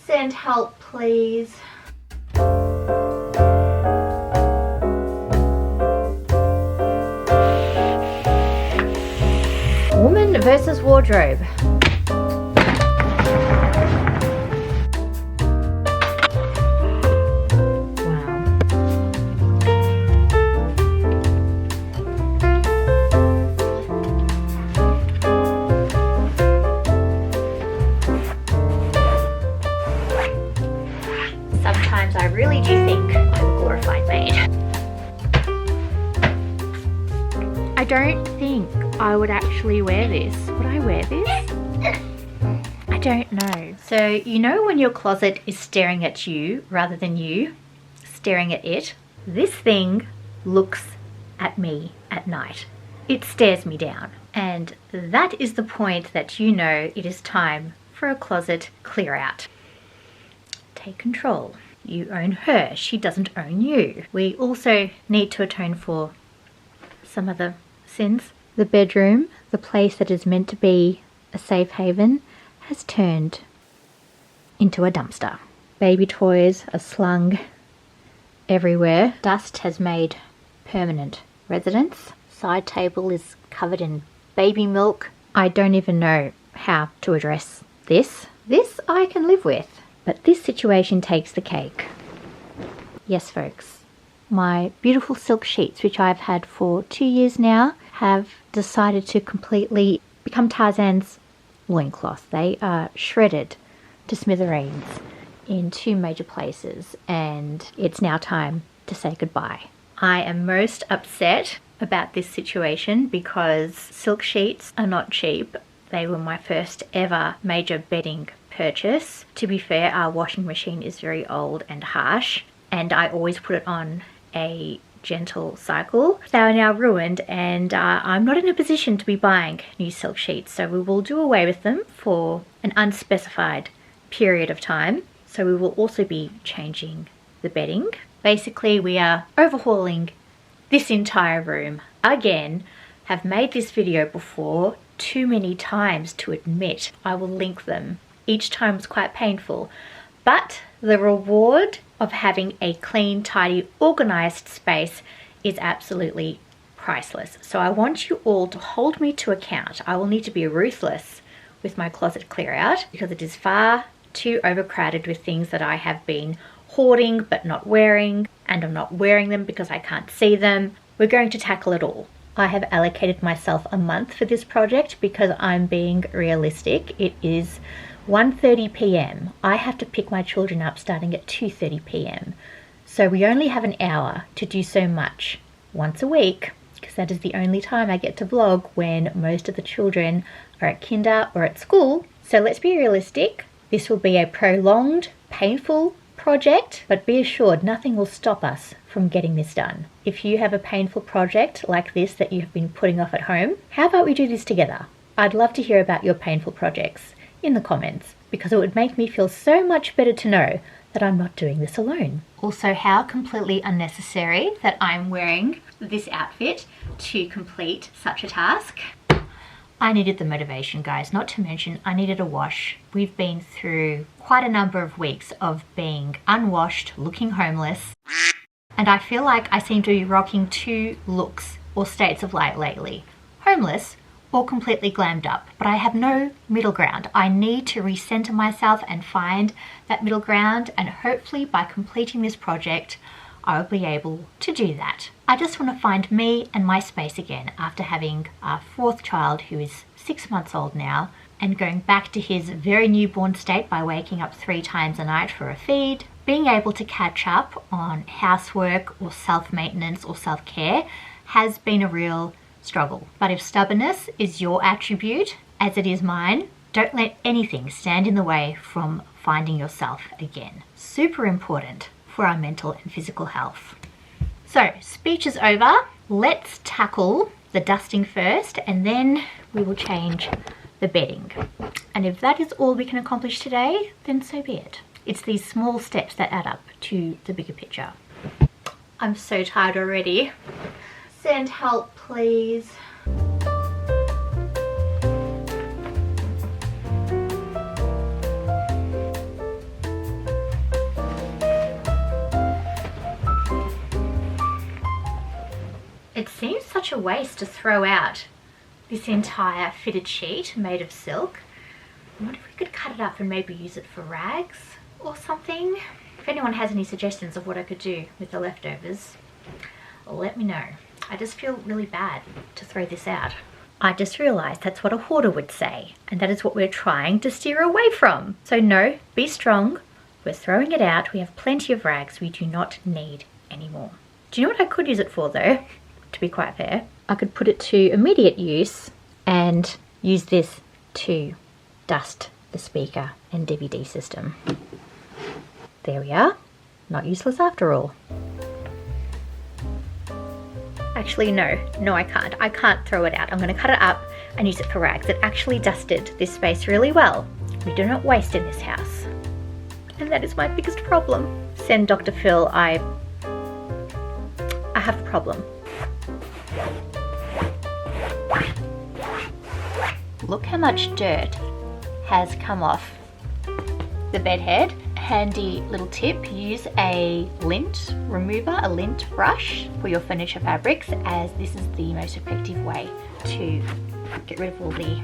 Send help, please. Woman versus wardrobe. Sometimes I really do think I'm a glorified maid. I don't think I would actually wear this. Would I wear this? I don't know. So you know when your closet is staring at you rather than you staring at it? This thing looks at me at night. It stares me down. And that is the point that you know it is time for a closet clear out. Take control. You own her, she doesn't own you. We also need to atone for some other sins. The bedroom, the place that is meant to be a safe haven, has turned into a dumpster. Baby toys are slung everywhere. Dust has made permanent residence. Side table is covered in baby milk. I don't even know how to address this. This I can live with. But this situation takes the cake. Yes, folks. My beautiful silk sheets, which I've had for 2 years now, have decided to completely become Tarzan's loincloth. They are shredded to smithereens in 2 major places, and it's now time to say goodbye. I am most upset about this situation because silk sheets are not cheap. They were my first ever major bedding purchase. To be fair, our washing machine is very old and harsh, and I always put it on a gentle cycle. They are now ruined, and I'm not in a position to be buying new silk sheets, so we will do away with them for an unspecified period of time. So we will also be changing the bedding. Basically, we are overhauling this entire room again. Have made this video before too many times to admit. I will link them. Each time was quite painful, but the reward of having a clean, tidy, organized space is absolutely priceless. So I want you all to hold me to account. I will need to be ruthless with my closet clear out because it is far too overcrowded with things that I have been hoarding but not wearing, and I'm not wearing them because I can't see them. We're going to tackle it all. I have allocated myself a month for this project because I'm being realistic. It is 1:30 p.m. I have to pick my children up starting at 2:30 p.m. So we only have an hour to do so much once a week, because that is the only time I get to vlog when most of the children are at kinder or at school. So let's be realistic. This will be a prolonged, painful project, but be assured nothing will stop us from getting this done. If you have a painful project like this that you have been putting off at home, how about we do this together? I'd love to hear about your painful projects in the comments, because it would make me feel so much better to know that I'm not doing this alone. Also, how completely unnecessary that I'm wearing this outfit to complete such a task. I needed the motivation, guys, not to mention I needed a wash. We've been through quite a number of weeks of being unwashed, looking homeless, and I feel like I seem to be rocking 2 looks or states of light lately. Homeless or completely glammed up, but I have no middle ground. I need to recenter myself and find that middle ground, and hopefully by completing this project I will be able to do that. I just want to find me and my space again after having our 4th child, who is 6 months old now, and going back to his very newborn state by waking up 3 times a night for a feed. Being able to catch up on housework or self-maintenance or self-care has been a real struggle. But if stubbornness is your attribute, as it is mine, don't let anything stand in the way from finding yourself again. Super important for our mental and physical health. So, speech is over. Let's tackle the dusting first, and then we will change the bedding. And if that is all we can accomplish today, then so be it. It's these small steps that add up to the bigger picture. I'm so tired already. Send help, please. It seems such a waste to throw out this entire fitted sheet made of silk. I wonder if we could cut it up and maybe use it for rags or something. If anyone has any suggestions of what I could do with the leftovers, let me know. I just feel really bad to throw this out. I just realised that's what a hoarder would say, and that is what we're trying to steer away from. So no, be strong. We're throwing it out. We have plenty of rags. We do not need any more. Do you know what I could use it for though? To be quite fair, I could put it to immediate use and use this to dust the speaker and DVD system. There we are. Not useless after all. Actually, no, I can't. I can't throw it out. I'm going to cut it up and use it for rags. It actually dusted this space really well. We do not waste in this house. And that is my biggest problem. Send Dr. Phil, I have a problem. Look how much dirt has come off the bed head. Handy little tip, use a lint remover, a Lindt brush for your furniture fabrics, as this is the most effective way to get rid of all the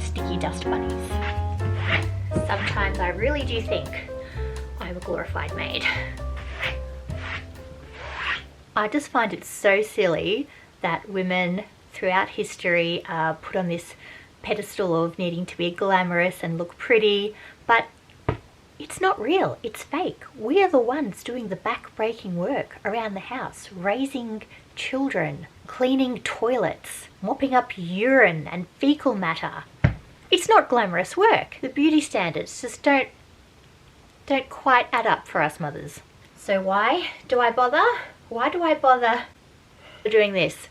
sticky dust bunnies. Sometimes I really do think I'm a glorified maid. I just find it so silly that women throughout history are put on this pedestal of needing to be glamorous and look pretty, but it's not real, it's fake. We are the ones doing the back-breaking work around the house, raising children, cleaning toilets, mopping up urine and fecal matter. It's not glamorous work. The beauty standards just don't quite add up for us mothers. So why do I bother? Why do I bother doing this?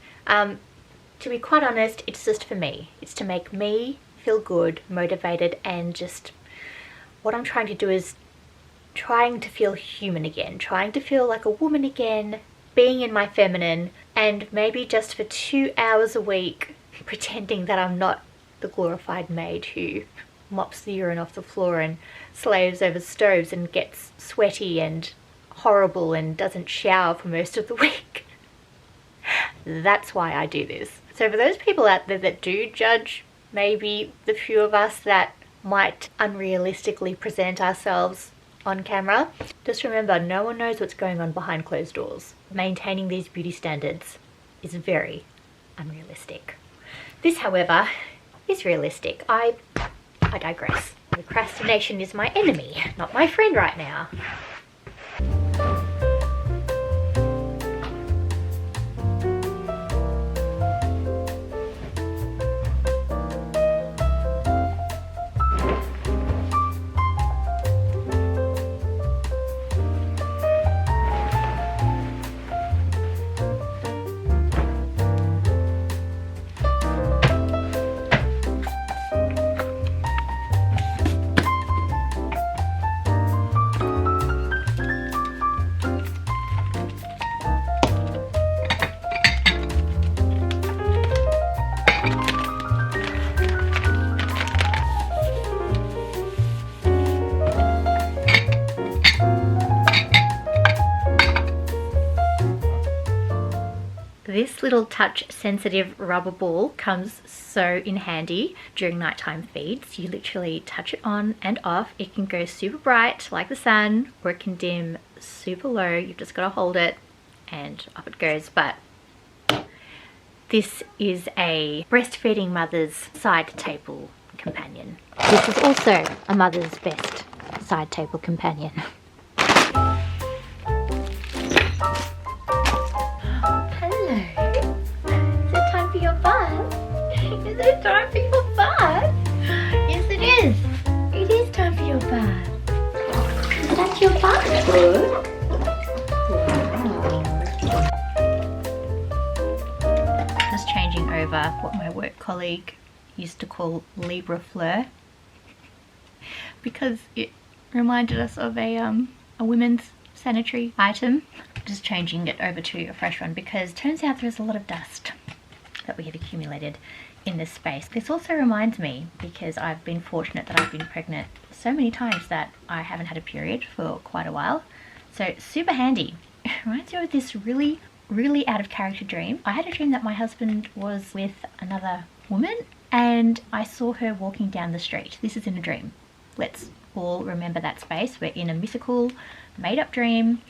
To be quite honest, it's just for me. It's to make me feel good, motivated, and just what I'm trying to do is trying to feel human again, trying to feel like a woman again, being in my feminine, and maybe just for 2 hours a week pretending that I'm not the glorified maid who mops the urine off the floor and slaves over stoves and gets sweaty and horrible and doesn't shower for most of the week. That's why I do this. So for those people out there that do judge maybe the few of us that might unrealistically present ourselves on camera, just remember, no one knows what's going on behind closed doors. Maintaining these beauty standards is very unrealistic. This, however, is realistic. I digress. Procrastination is my enemy, not my friend right now. This little touch sensitive rubber ball comes so in handy during nighttime feeds. You literally touch it on and off. It can go super bright like the sun, or it can dim super low. You've just got to hold it and up it goes. But this is a breastfeeding mother's side table companion. This is also a mother's best side table companion. Is it time for your bath? Yes, it is. It is time for your bath. Is that your bath book? Wow. Just changing over what my work colleague used to call Libra Fleur, because it reminded us of a women's sanitary item. Just changing it over to a fresh one because turns out there's a lot of dust that we have accumulated in this space. This also reminds me, because I've been fortunate that I've been pregnant so many times that I haven't had a period for quite a while. So super handy. It reminds me of this really really out of character dream. I had a dream that my husband was with another woman and I saw her walking down the street. This is in a dream. Let's all remember that space. We're in a mythical, made-up dream,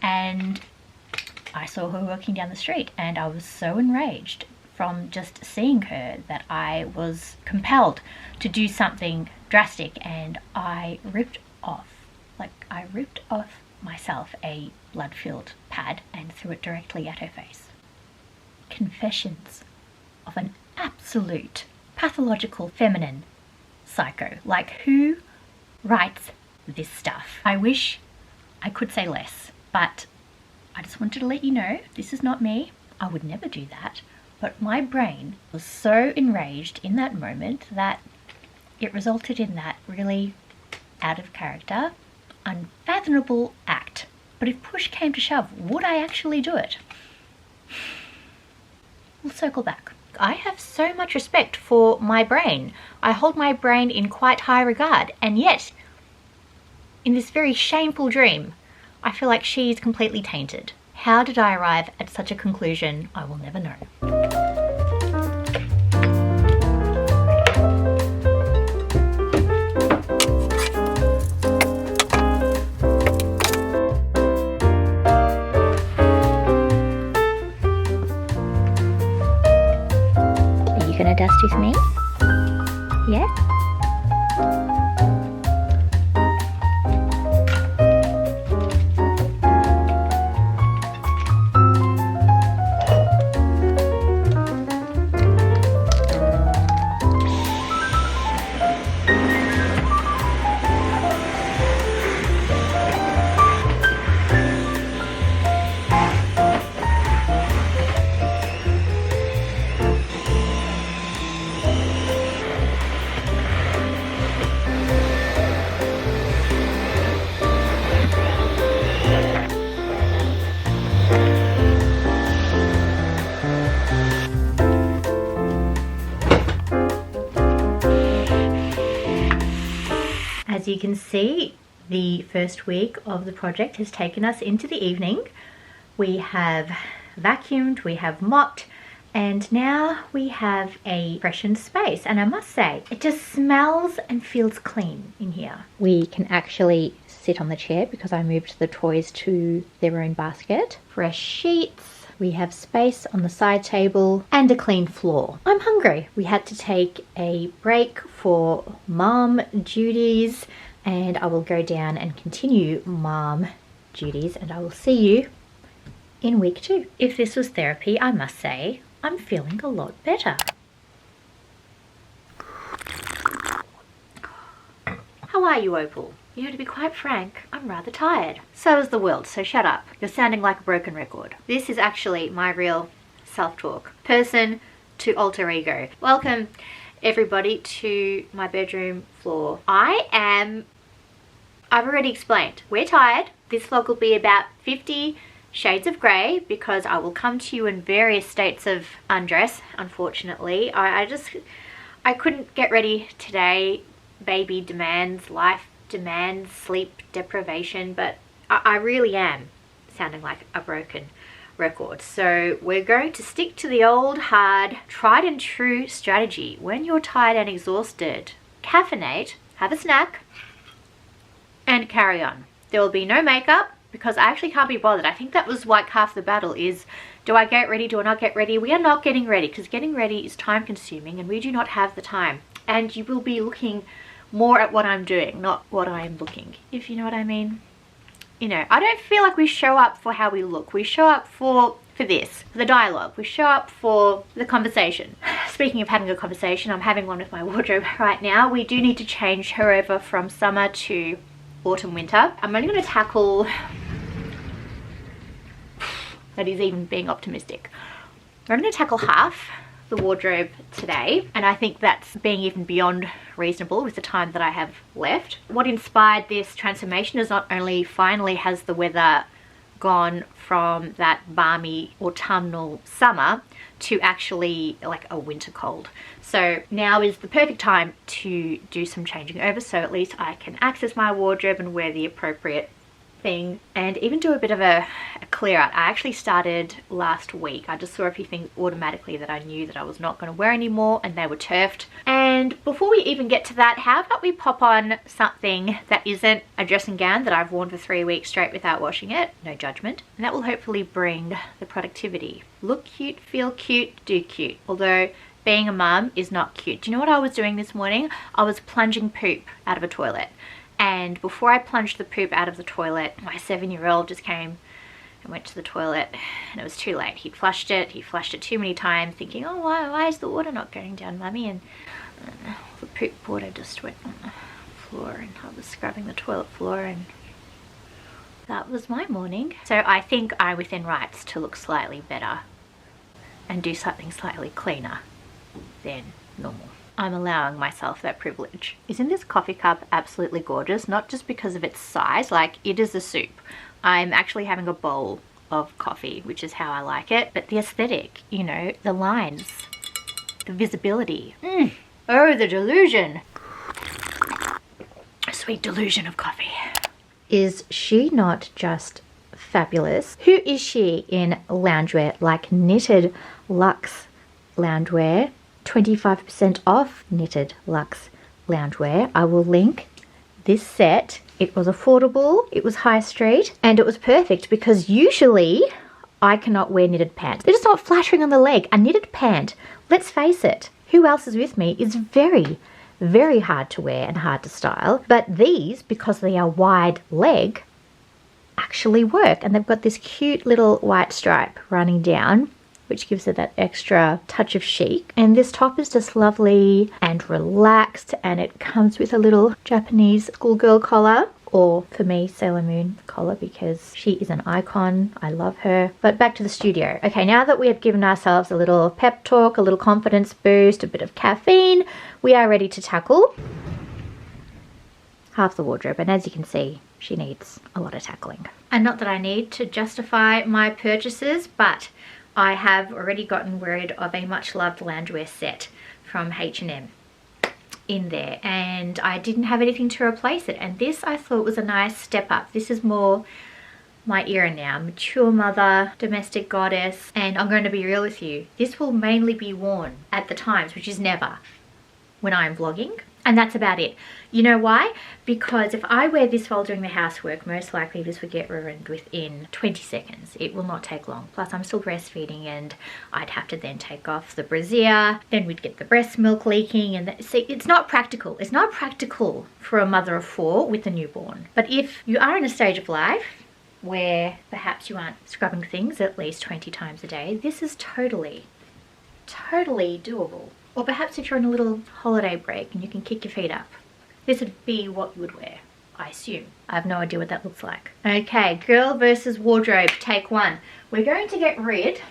and I saw her walking down the street and I was so enraged from just seeing her that I was compelled to do something drastic, and I ripped off myself a blood-filled pad and threw it directly at her face. Confessions of an absolute pathological feminine psycho. Like, who writes this stuff? I wish I could say less, but I just wanted to let you know this is not me. I would never do that. But my brain was so enraged in that moment that it resulted in that really out of character, unfathomable act. But if push came to shove, would I actually do it? We'll circle back. I have so much respect for my brain. I hold my brain in quite high regard, and yet in this very shameful dream, I feel like she is completely tainted. How did I arrive at such a conclusion? I will never know. Are you gonna dust with me? Yeah? As you can see, the first week of the project has taken us into the evening. We have vacuumed, we have mopped, and now we have a freshened space. And I must say, it just smells and feels clean in here. We can actually sit on the chair because I moved the toys to their own basket. Fresh sheets. We have space on the side table and a clean floor. I'm hungry. We had to take a break for mom duties, and I will go down and continue mom duties, and I will see you in week 2. If this was therapy, I must say I'm feeling a lot better. How are you, Opal? You know, to be quite frank, I'm rather tired. So is the world, so shut up. You're sounding like a broken record. This is actually my real self-talk. Person to alter ego. Welcome, everybody, to my bedroom floor. I've already explained, we're tired. This vlog will be about 50 shades of grey because I will come to you in various states of undress, unfortunately. I couldn't get ready today. Baby demands, life demands, sleep deprivation, but I really am sounding like a broken record. So we're going to stick to the old, hard, tried and true strategy. When you're tired and exhausted, caffeinate, have a snack, and carry on. There will be no makeup because I actually can't be bothered. I think that was like half the battle is, do I get ready, do I not get ready? We are not getting ready because getting ready is time consuming and we do not have the time. And you will be looking more at what I'm doing, not what I am looking, if you know what I mean. You know, I don't feel like we show up for how we look. We show up for this, for the dialogue. We show up for the conversation. Speaking of having a conversation, I'm having one with my wardrobe right now. We do need to change her over from summer to autumn winter. I'm only going to tackle, that is even being optimistic. I'm going to tackle half the wardrobe today, and I think that's being even beyond reasonable with the time that I have left. What inspired this transformation is not only finally has the weather gone from that balmy autumnal summer to actually like a winter cold. So now is the perfect time to do some changing over, so at least I can access my wardrobe and wear the appropriate thing and even do a bit of a clear out. I actually started last week. I just saw a few things automatically that I knew that I was not going to wear anymore, and they were turfed. And before we even get to that, how about we pop on something that isn't a dressing gown that I've worn for 3 weeks straight without washing it. No judgment. And that will hopefully bring the productivity. Look cute, feel cute, do cute. Although being a mum is not cute. Do you know what I was doing this morning? I was plunging poop out of a toilet. And before I plunged the poop out of the toilet, my 7-year-old just came and went to the toilet, and it was too late. He flushed it too many times, thinking, oh, why is the water not going down, mummy? And the poop water just went on the floor, and I was scrubbing the toilet floor, and that was my morning. So I think I'm within rights to look slightly better and do something slightly cleaner than normal. I'm allowing myself that privilege. Isn't this coffee cup absolutely gorgeous? Not just because of its size, like it is a soup. I'm actually having a bowl of coffee, which is how I like it. But the aesthetic, you know, the lines, the visibility. Oh, the delusion. A sweet delusion of coffee. Is she not just fabulous? Who is she in loungewear, like knitted luxe loungewear? 25% off knitted luxe loungewear. I will link this set. It was affordable, it was high street, and it was perfect because usually I cannot wear knitted pants. They're just not flattering on the leg. A knitted pant, let's face it, who else is with me, is very, very hard to wear and hard to style. But these, because they are wide leg, actually work. And they've got this cute little white stripe running down, which gives it that extra touch of chic. And this top is just lovely and relaxed, and it comes with a little Japanese schoolgirl collar, or for me, Sailor Moon collar, because she is an icon. I love her. But back to the studio. Okay, now that we have given ourselves a little pep talk, a little confidence boost, a bit of caffeine, we are ready to tackle half the wardrobe. And as you can see, she needs a lot of tackling. And not that I need to justify my purchases, but I have already gotten rid of a much loved loungewear set from H&M in there, and I didn't have anything to replace it, and this I thought was a nice step up. This is more my era now, mature mother, domestic goddess, and I'm going to be real with you, this will mainly be worn at the times, which is never, when I'm vlogging. And that's about it. You know why? Because if I wear this while doing the housework, most likely this would get ruined within 20 seconds. It will not take long. Plus I'm still breastfeeding, and I'd have to then take off the brassiere. Then we'd get the breast milk leaking, and see, it's not practical. It's not practical for a mother of 4 with a newborn. But if you are in a stage of life where perhaps you aren't scrubbing things at least 20 times a day, this is totally doable. Or perhaps if you're on a little holiday break and you can kick your feet up, this would be what you would wear, I assume. I have no idea what that looks like. Okay, girl versus wardrobe, take 1. We're going to get rid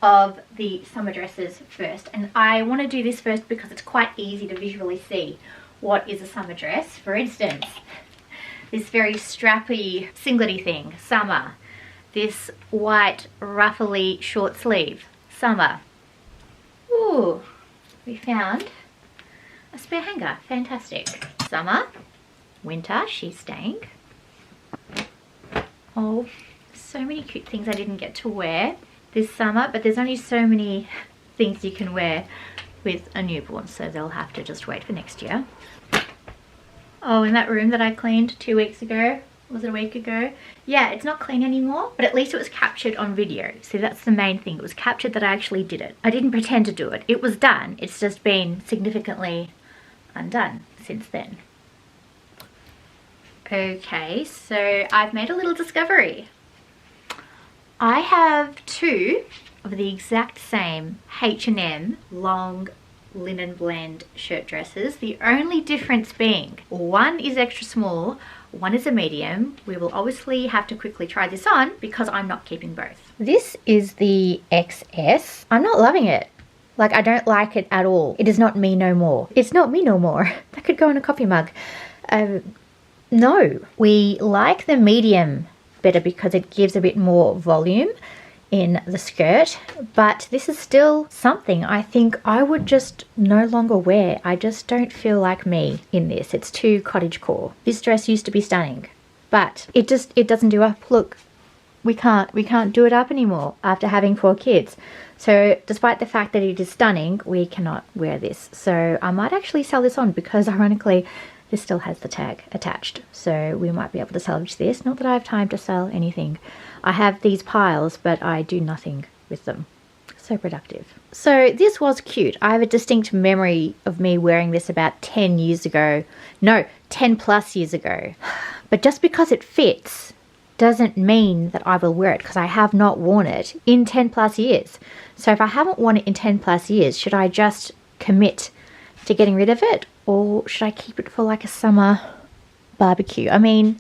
of the summer dresses first. And I want to do this first because it's quite easy to visually see what is a summer dress. For instance, this very strappy singlet-y thing, summer. This white ruffly short sleeve, summer. Ooh, we found a spare hanger. Fantastic. Summer, winter, she's staying. Oh, so many cute things I didn't get to wear this summer, but there's only so many things you can wear with a newborn, so they'll have to just wait for next year. Oh, and that room that I cleaned 2 weeks ago, was it a week ago? Yeah, it's not clean anymore, but at least it was captured on video. So that's the main thing. It was captured that I actually did it. I didn't pretend to do it. It was done. It's just been significantly undone since then. Okay, so I've made a little discovery. I have 2 of the exact same H&M long linen blend shirt dresses. The only difference being one is extra small, one is a medium. We will obviously have to quickly try this on because I'm not keeping both. This is the XS. I'm not loving it. Like, I don't like it at all. It is not me no more. It's not me no more. That could go in a coffee mug. No, we like the medium better because it gives a bit more volume in the skirt, but this is still something I think I would just no longer wear. I just don't feel like me in this. It's too cottagecore. This dress used to be stunning, but it doesn't do up. Look, we can't do it up anymore after having 4 kids. So despite the fact that it is stunning, we cannot wear this. So I might actually sell this on, because ironically this still has the tag attached. So we might be able to salvage this. Not that I have time to sell anything. I have these piles, but I do nothing with them. So productive. So this was cute. I have a distinct memory of me wearing this about 10 years ago. No, 10 plus years ago. But just because it fits doesn't mean that I will wear it, because I have not worn it in 10 plus years. So if I haven't worn it in 10 plus years, should I just commit to getting rid of it, or should I keep it for like a summer barbecue? I mean,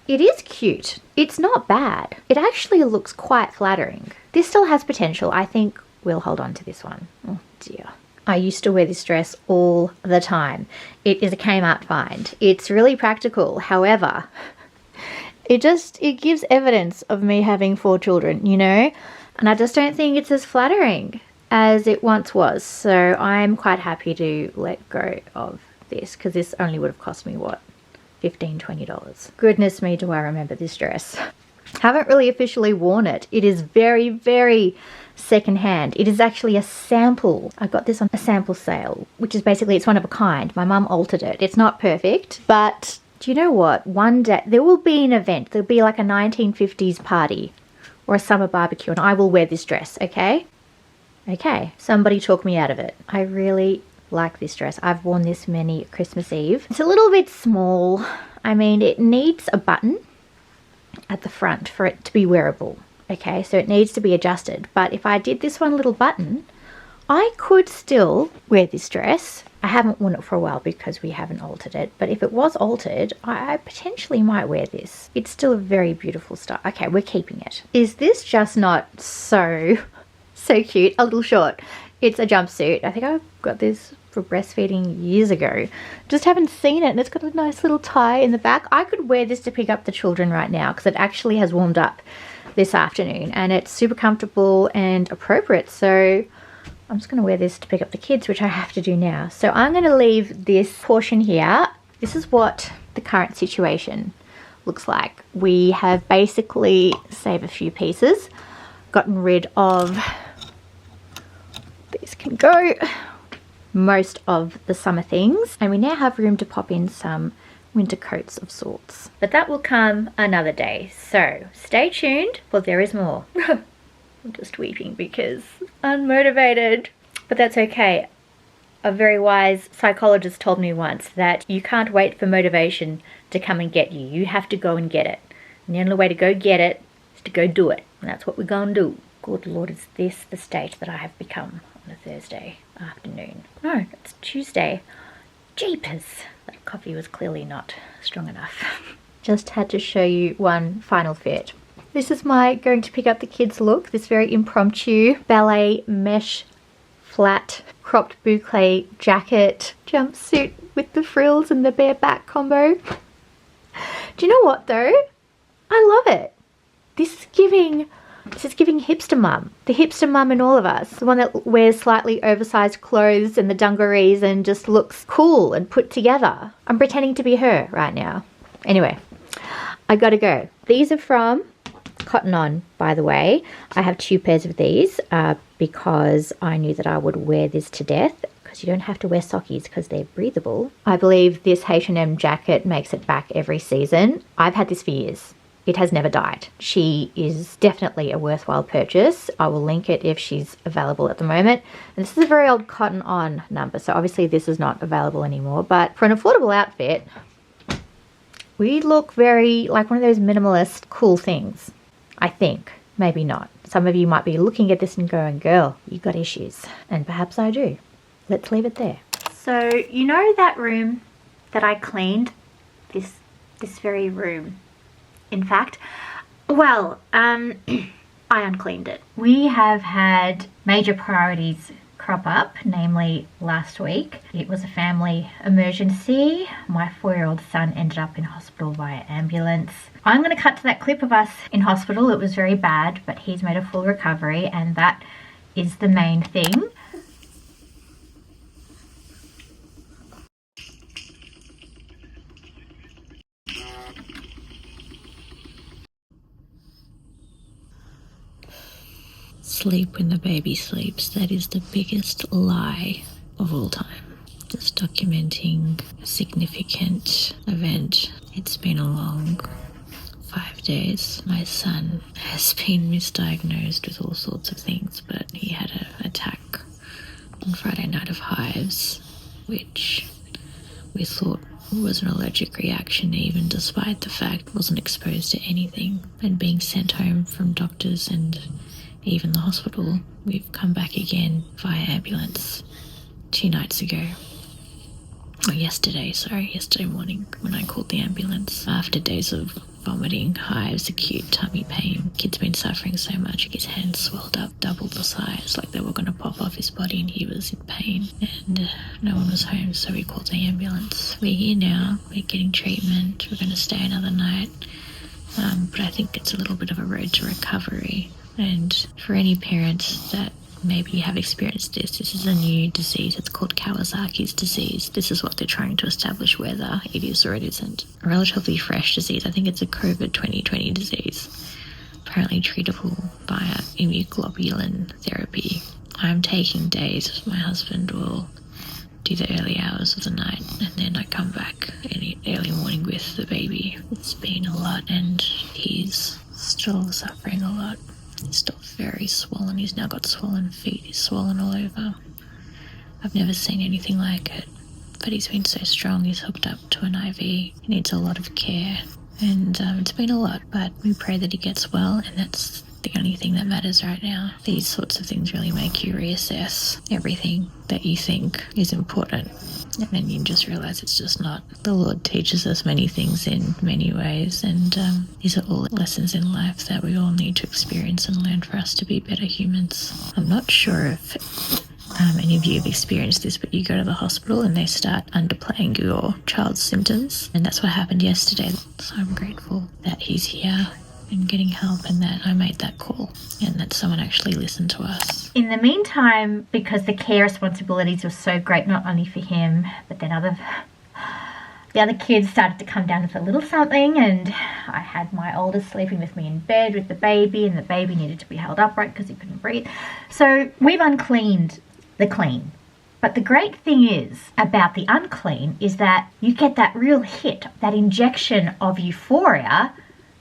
it is cute. It's not bad. It actually looks quite flattering. This still has potential. I think we'll hold on to this one. Oh dear. I used to wear this dress all the time. It is a Kmart find. It's really practical. However, it gives evidence of me having 4 children, you know? And I just don't think it's as flattering as it once was. So I'm quite happy to let go of this, because this only would have cost me, what, $15, $20. Goodness me, do I remember this dress. Haven't really officially worn it. It is very, very secondhand. It is actually a sample. I got this on a sample sale, which is basically, it's one of a kind. My mum altered it. It's not perfect, but do you know what? One day there will be an event. There'll be like a 1950s party or a summer barbecue, and I will wear this dress, okay? Okay, somebody talk me out of it. I really like this dress. I've worn this many Christmas Eve. It's a little bit small. I mean, it needs a button at the front for it to be wearable. Okay, so it needs to be adjusted. But if I did this one little button, I could still wear this dress. I haven't worn it for a while because we haven't altered it. But if it was altered, I potentially might wear this. It's still a very beautiful style. Okay, we're keeping it. Is this just not so cute? A little short. It's a jumpsuit. I think I got this for breastfeeding years ago. Just haven't seen it, and it's got a nice little tie in the back. I could wear this to pick up the children right now, because it actually has warmed up this afternoon, and it's super comfortable and appropriate. So I'm just going to wear this to pick up the kids, which I have to do now. So I'm going to leave this portion here. This is what the current situation looks like. We have basically saved a few pieces, gotten rid of, these can go, most of the summer things, and we now have room to pop in some winter coats of sorts. But that will come another day, so stay tuned, for there is more. I'm just weeping because unmotivated, but that's okay. A very wise psychologist told me once that you can't wait for motivation to come and get you. You have to go and get it. And the only way to go get it is to go do it. And that's what we're going to do. Good Lord, is this the state that I have become on a Thursday afternoon? No, it's Tuesday. Jeepers. That coffee was clearly not strong enough. Just had to show you one final fit. This is my going to pick up the kids look. This very impromptu ballet mesh flat cropped boucle jacket jumpsuit with the frills and the bare back combo. Do you know what though? I love it. This is giving hipster mum. The hipster mum in all of us. The one that wears slightly oversized clothes and the dungarees and just looks cool and put together. I'm pretending to be her right now. Anyway, I gotta go. These are from Cotton On, by the way. I have 2 pairs of these because I knew that I would wear this to death, because you don't have to wear sockies because they're breathable. I believe this H&M jacket makes it back every season. I've had this for years. It has never died. She is definitely a worthwhile purchase. I will link it if she's available at the moment. And this is a very old Cotton On number, so obviously this is not available anymore. But for an affordable outfit, we look very like one of those minimalist cool things. I think. Maybe not. Some of you might be looking at this and going, girl, you got issues. And perhaps I do. Let's leave it there. So, you know that room that I cleaned? This very room. In fact, well, I uncleaned it. We have had major priorities crop up, namely last week. It was a family emergency. My 4-year-old son ended up in hospital via ambulance. I'm going to cut to that clip of us in hospital. It was very bad, but he's made a full recovery, and that is the main thing. sleep when the baby sleeps. That is the biggest lie of all time. Just documenting a significant event. It's been a long 5 days. My son has been misdiagnosed with all sorts of things, but he had an attack on Friday night of hives, which we thought was an allergic reaction, even despite the fact wasn't exposed to anything. And being sent home from doctors and even the hospital, we've come back again via ambulance 2 nights ago. Yesterday morning when I called the ambulance after days of vomiting, hives, acute tummy pain. Kid's been suffering so much, his hands swelled up, doubled the size, like they were going to pop off his body, and he was in pain. And no one was home, so we called the ambulance. We're here now, we're getting treatment, we're going to stay another night. But I think it's a little bit of a road to recovery. And for any parents that maybe have experienced this is a new disease. It's called Kawasaki's disease. This is what they're trying to establish, whether it is or it isn't. A relatively fresh disease. I think it's a COVID 2020 disease. Apparently treatable via immunoglobulin therapy. I'm taking days. My husband will do the early hours of the night, and then I come back in the early morning with the baby. It's been a lot, and he's still suffering a lot. He's still very swollen. He's now got swollen feet. He's swollen all over. I've never seen anything like it. But he's been so strong. He's hooked up to an IV. He needs a lot of care. And it's been a lot, but we pray that he gets well, and that's the only thing that matters right now. These sorts of things really make you reassess everything that you think is important. And then you just realise it's just not. The Lord teaches us many things in many ways, and these are all lessons in life that we all need to experience and learn for us to be better humans. I'm not sure if any of you have experienced this, but you go to the hospital and they start underplaying your child's symptoms, and that's what happened yesterday. So I'm grateful that he's here and getting help, and that I made that call and that someone actually listened to us. In the meantime, because the care responsibilities were so great, not only for him, but then the other kids started to come down with a little something, and I had my oldest sleeping with me in bed with the baby, and the baby needed to be held upright because he couldn't breathe. So we've uncleaned the clean. But the great thing is about the unclean is that you get that real hit, that injection of euphoria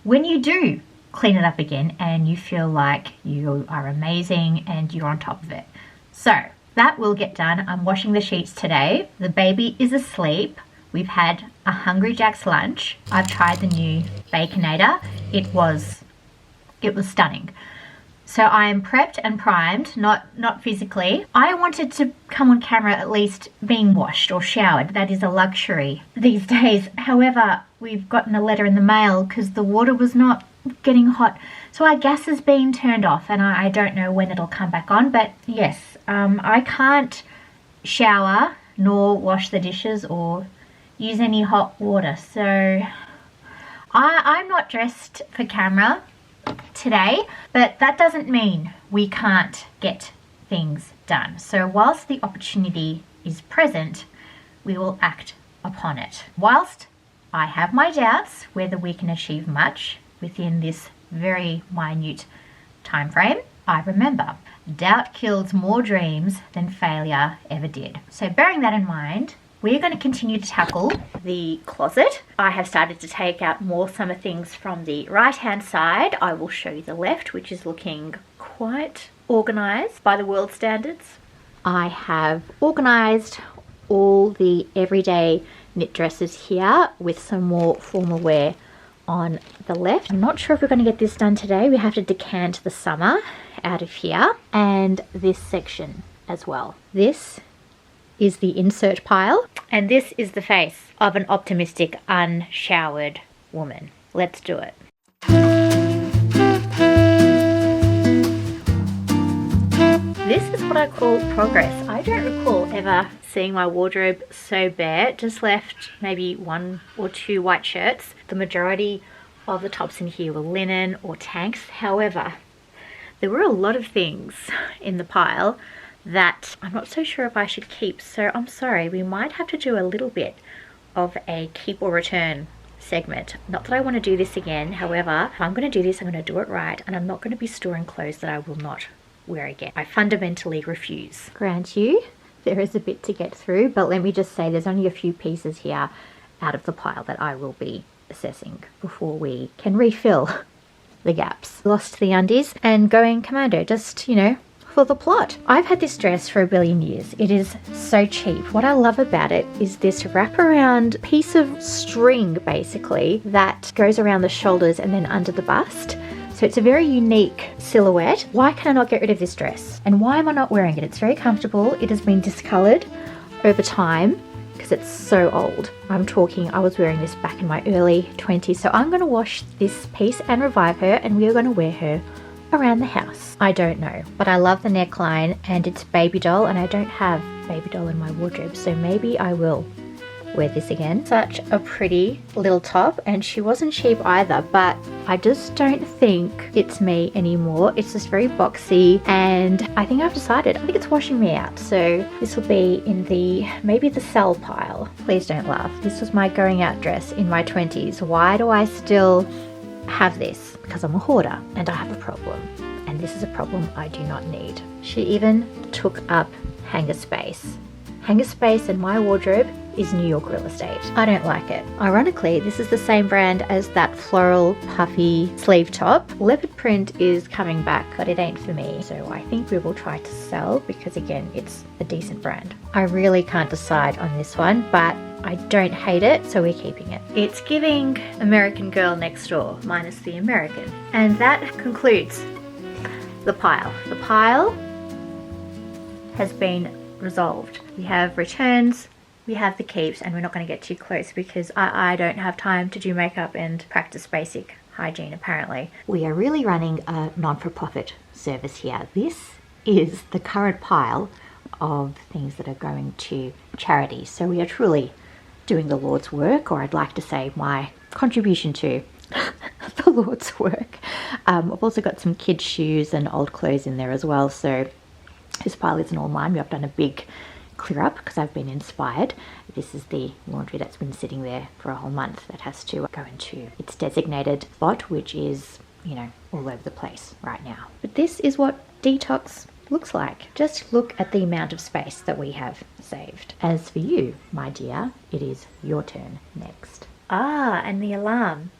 when you do clean it up again, and you feel like you are amazing and you're on top of it. So that will get done. I'm washing the sheets today. The baby is asleep. We've had a Hungry Jack's lunch. I've tried the new Baconator. It was stunning. So I am prepped and primed, not physically. I wanted to come on camera at least being washed or showered. That is a luxury these days. However, we've gotten a letter in the mail because the water was not getting hot. So our gas has been turned off, and I don't know when it'll come back on. But yes, I can't shower nor wash the dishes or use any hot water. So I'm not dressed for camera today, but that doesn't mean we can't get things done. So whilst the opportunity is present, we will act upon it. Whilst I have my doubts whether we can achieve much within this very minute time frame, I remember doubt kills more dreams than failure ever did. So bearing that in mind, we're going to continue to tackle the closet. I have started to take out more summer things from the right hand side. I will show you the left, which is looking quite organised by the world standards. I have organised all the everyday knit dresses here with some more formal wear on the left. I'm not sure if we're going to get this done today. We have to decant the summer out of here, and this section as well. This is the insert pile, and this is the face of an optimistic, unshowered woman. Let's do it. This is what I call progress. I don't recall ever seeing my wardrobe so bare. Just left maybe 1 or 2 white shirts. The majority of the tops in here were linen or tanks. However, there were a lot of things in the pile that I'm not so sure if I should keep. So I'm sorry, we might have to do a little bit of a keep or return segment. Not that I want to do this again. However, if I'm going to do this, I'm going to do it right, and I'm not going to be storing clothes that I will not wear again. I fundamentally refuse. Grant you, there is a bit to get through, but let me just say there's only a few pieces here out of the pile that I will be assessing before we can refill the gaps. Lost the undies and going commando, just, you know, for the plot. I've had this dress for a billion years. It is so cheap. What I love about it is this wraparound piece of string, basically, that goes around the shoulders and then under the bust. So it's a very unique silhouette. Why can I not get rid of this dress? And why am I not wearing it? It's very comfortable. It has been discolored over time because it's so old. I'm talking, I was wearing this back in my early 20s. So I'm gonna wash this piece and revive her, and we are gonna wear her around the house. I don't know, but I love the neckline, and it's baby doll, and I don't have baby doll in my wardrobe, so maybe I will wear this again. Such a pretty little top, and she wasn't cheap either, but I just don't think it's me anymore. It's just very boxy, and I think I've decided, I think it's washing me out. So this will be in the, maybe the sell pile. Please don't laugh. This was my going out dress in my 20s. Why do I still have this? Because I'm a hoarder and I have a problem, and this is a problem I do not need. She even took up hanger space. Hanger space in my wardrobe is New York real estate. I don't like it. Ironically, this is the same brand as that floral puffy sleeve top. Leopard print is coming back, but it ain't for me. So I think we will try to sell, because again, it's a decent brand. I really can't decide on this one, but I don't hate it, so we're keeping it. It's giving American Girl Next Door, minus the American. And that concludes the pile. The pile has been resolved. We have returns, we have the keeps, and we're not going to get too close because I don't have time to do makeup and practice basic hygiene, apparently. We are really running a non-for-profit service here. This is the current pile of things that are going to charity. So we are truly doing the Lord's work, or I'd like to say my contribution to the Lord's work. I've also got some kids' shoes and old clothes in there as well, so this pile isn't all mine. I've done a big clear up because I've been inspired. This is the laundry that's been sitting there for a whole month that has to go into its designated spot, which is, you know, all over the place right now. But this is what detox looks like. Just look at the amount of space that we have saved. As for you, my dear, it is your turn next. Ah, and the alarm.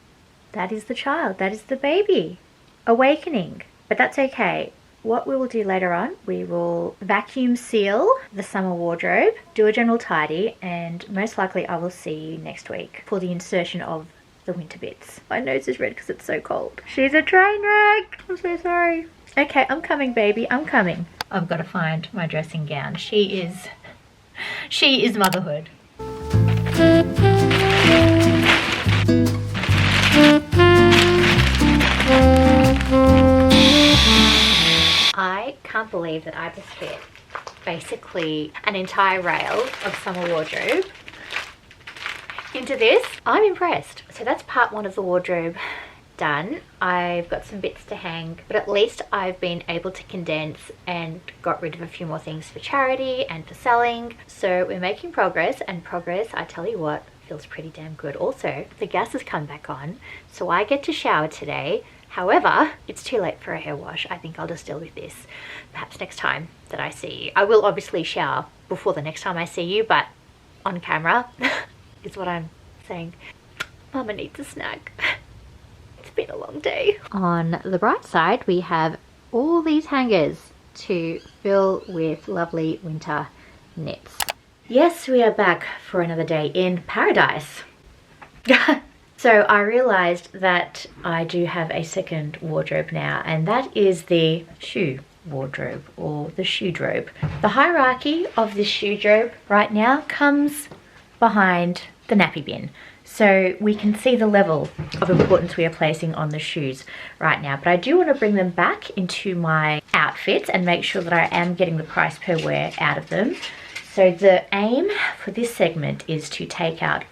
That is the child. That is the baby awakening. But that's okay. What we will do later on, we will vacuum seal the summer wardrobe, do a general tidy, and most likely I will see you next week for the insertion of the winter bits. My nose is red because it's so cold. She's a train wreck. I'm so sorry. Okay, I'm coming, baby. I'm coming. I've got to find my dressing gown. She is motherhood. I can't believe that I just fit basically an entire rail of summer wardrobe into this. I'm impressed. So that's part one of the wardrobe done. I've got some bits to hang, but at least I've been able to condense and got rid of a few more things for charity and for selling. So we're making progress, and progress, I tell you what, feels pretty damn good. Also, the gas has come back on, so I get to shower today. However, it's too late for a hair wash. I think I'll just deal with this perhaps next time that I see you. I will obviously shower before the next time I see you, but on camera is what I'm saying. Mama needs a snack. It's been a long day. On the bright side, we have all these hangers to fill with lovely winter knits. Yes, we are back for another day in paradise. So I realized that I do have a second wardrobe now, and that is the shoe wardrobe, or the shoe drobe. The hierarchy of this shoe drobe right now comes behind the nappy bin. So we can see the level of importance we are placing on the shoes right now. But I do want to bring them back into my outfits and make sure that I am getting the price per wear out of them. So the aim for this segment is to take out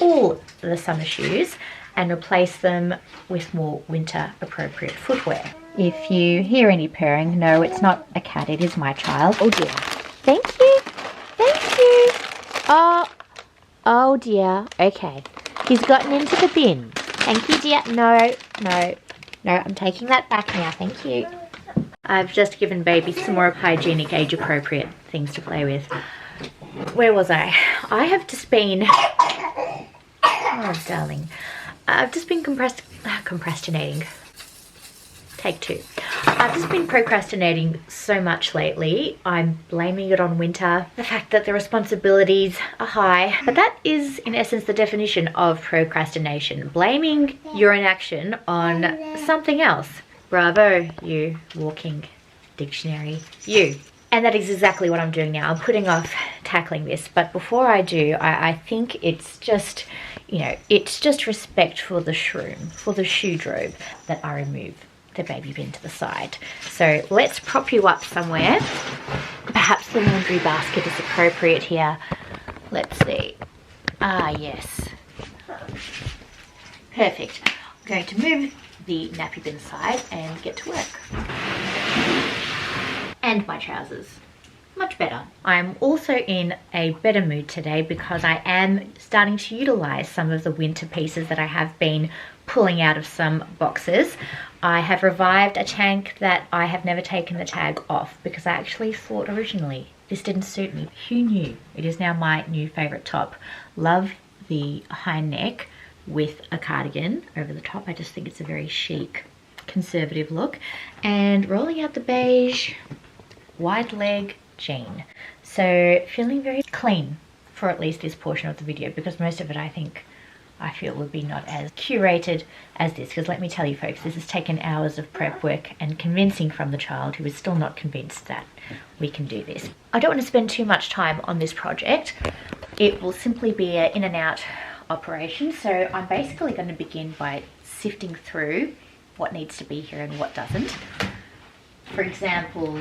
all the summer shoes and replace them with more winter appropriate footwear. If you hear any purring, no, it's not a cat, it is my child. Oh dear. Thank you. Thank you. Oh dear. Okay. He's gotten into the bin. Thank you, dear. No, I'm taking that back now. Thank you. I've just given baby some more hygienic, age-appropriate things to play with. Where was I? I have just been... Oh, darling. I've just been procrastinating. Take two. I've just been procrastinating so much lately. I'm blaming it on winter, the fact that the responsibilities are high. But that is, in essence, the definition of procrastination. Blaming your inaction on something else. Bravo, you walking dictionary. You. And that is exactly what I'm doing now. I'm putting off tackling this. But before I do, I think it's just, you know, it's just respect for the shroom, for the shoe drobe, that I remove the baby bin to the side. So let's prop you up somewhere. Perhaps the laundry basket is appropriate here. Let's see. Ah, yes. Perfect. I'm going to move the nappy bin side and get to work. And my trousers. Much better. I'm also in a better mood today because I am starting to utilize some of the winter pieces that I have been pulling out of some boxes. I have revived a tank that I have never taken the tag off because I actually thought originally this didn't suit me. Who knew? It is now my new favorite top. Love the high neck with a cardigan over the top. I just think it's a very chic, conservative look. And rolling out the beige wide leg jean. So feeling very clean for at least this portion of the video, because most of it I feel would be not as curated as this, because let me tell you folks, this has taken hours of prep work and convincing from the child, who is still not convinced that we can do this. I don't want to spend too much time on this project. It will simply be an in and out operation, so I'm basically going to begin by sifting through what needs to be here and what doesn't. For example,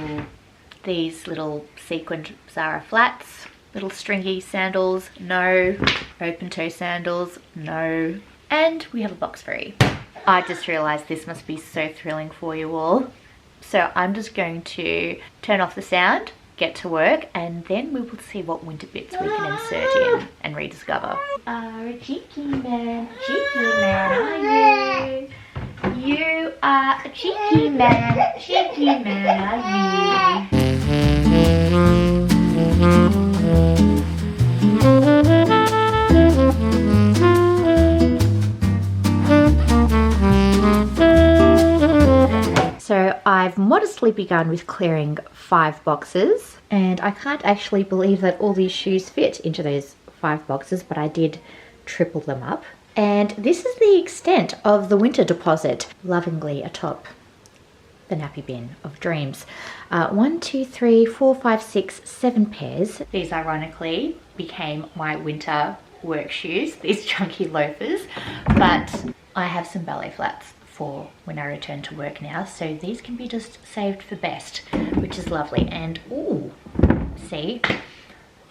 these little sequined Zara flats, little stringy sandals, no. Open toe sandals, no. And we have a box free. I just realized this must be so thrilling for you all. So I'm just going to turn off the sound, get to work, and then we will see what winter bits we can insert in and rediscover. A cheeky man, are you? You are a cheeky man, are you? So I've modestly begun with clearing 5 boxes, and I can't actually believe that all these shoes fit into those 5 boxes, but I did triple them up. And this is the extent of the winter deposit, lovingly atop the nappy bin of dreams. 1, 2, 3, 4, 5, 6, 7 pairs. These ironically became my winter work shoes, these chunky loafers, but I have some ballet flats for when I return to work now, so these can be just saved for best, which is lovely. And ooh, see,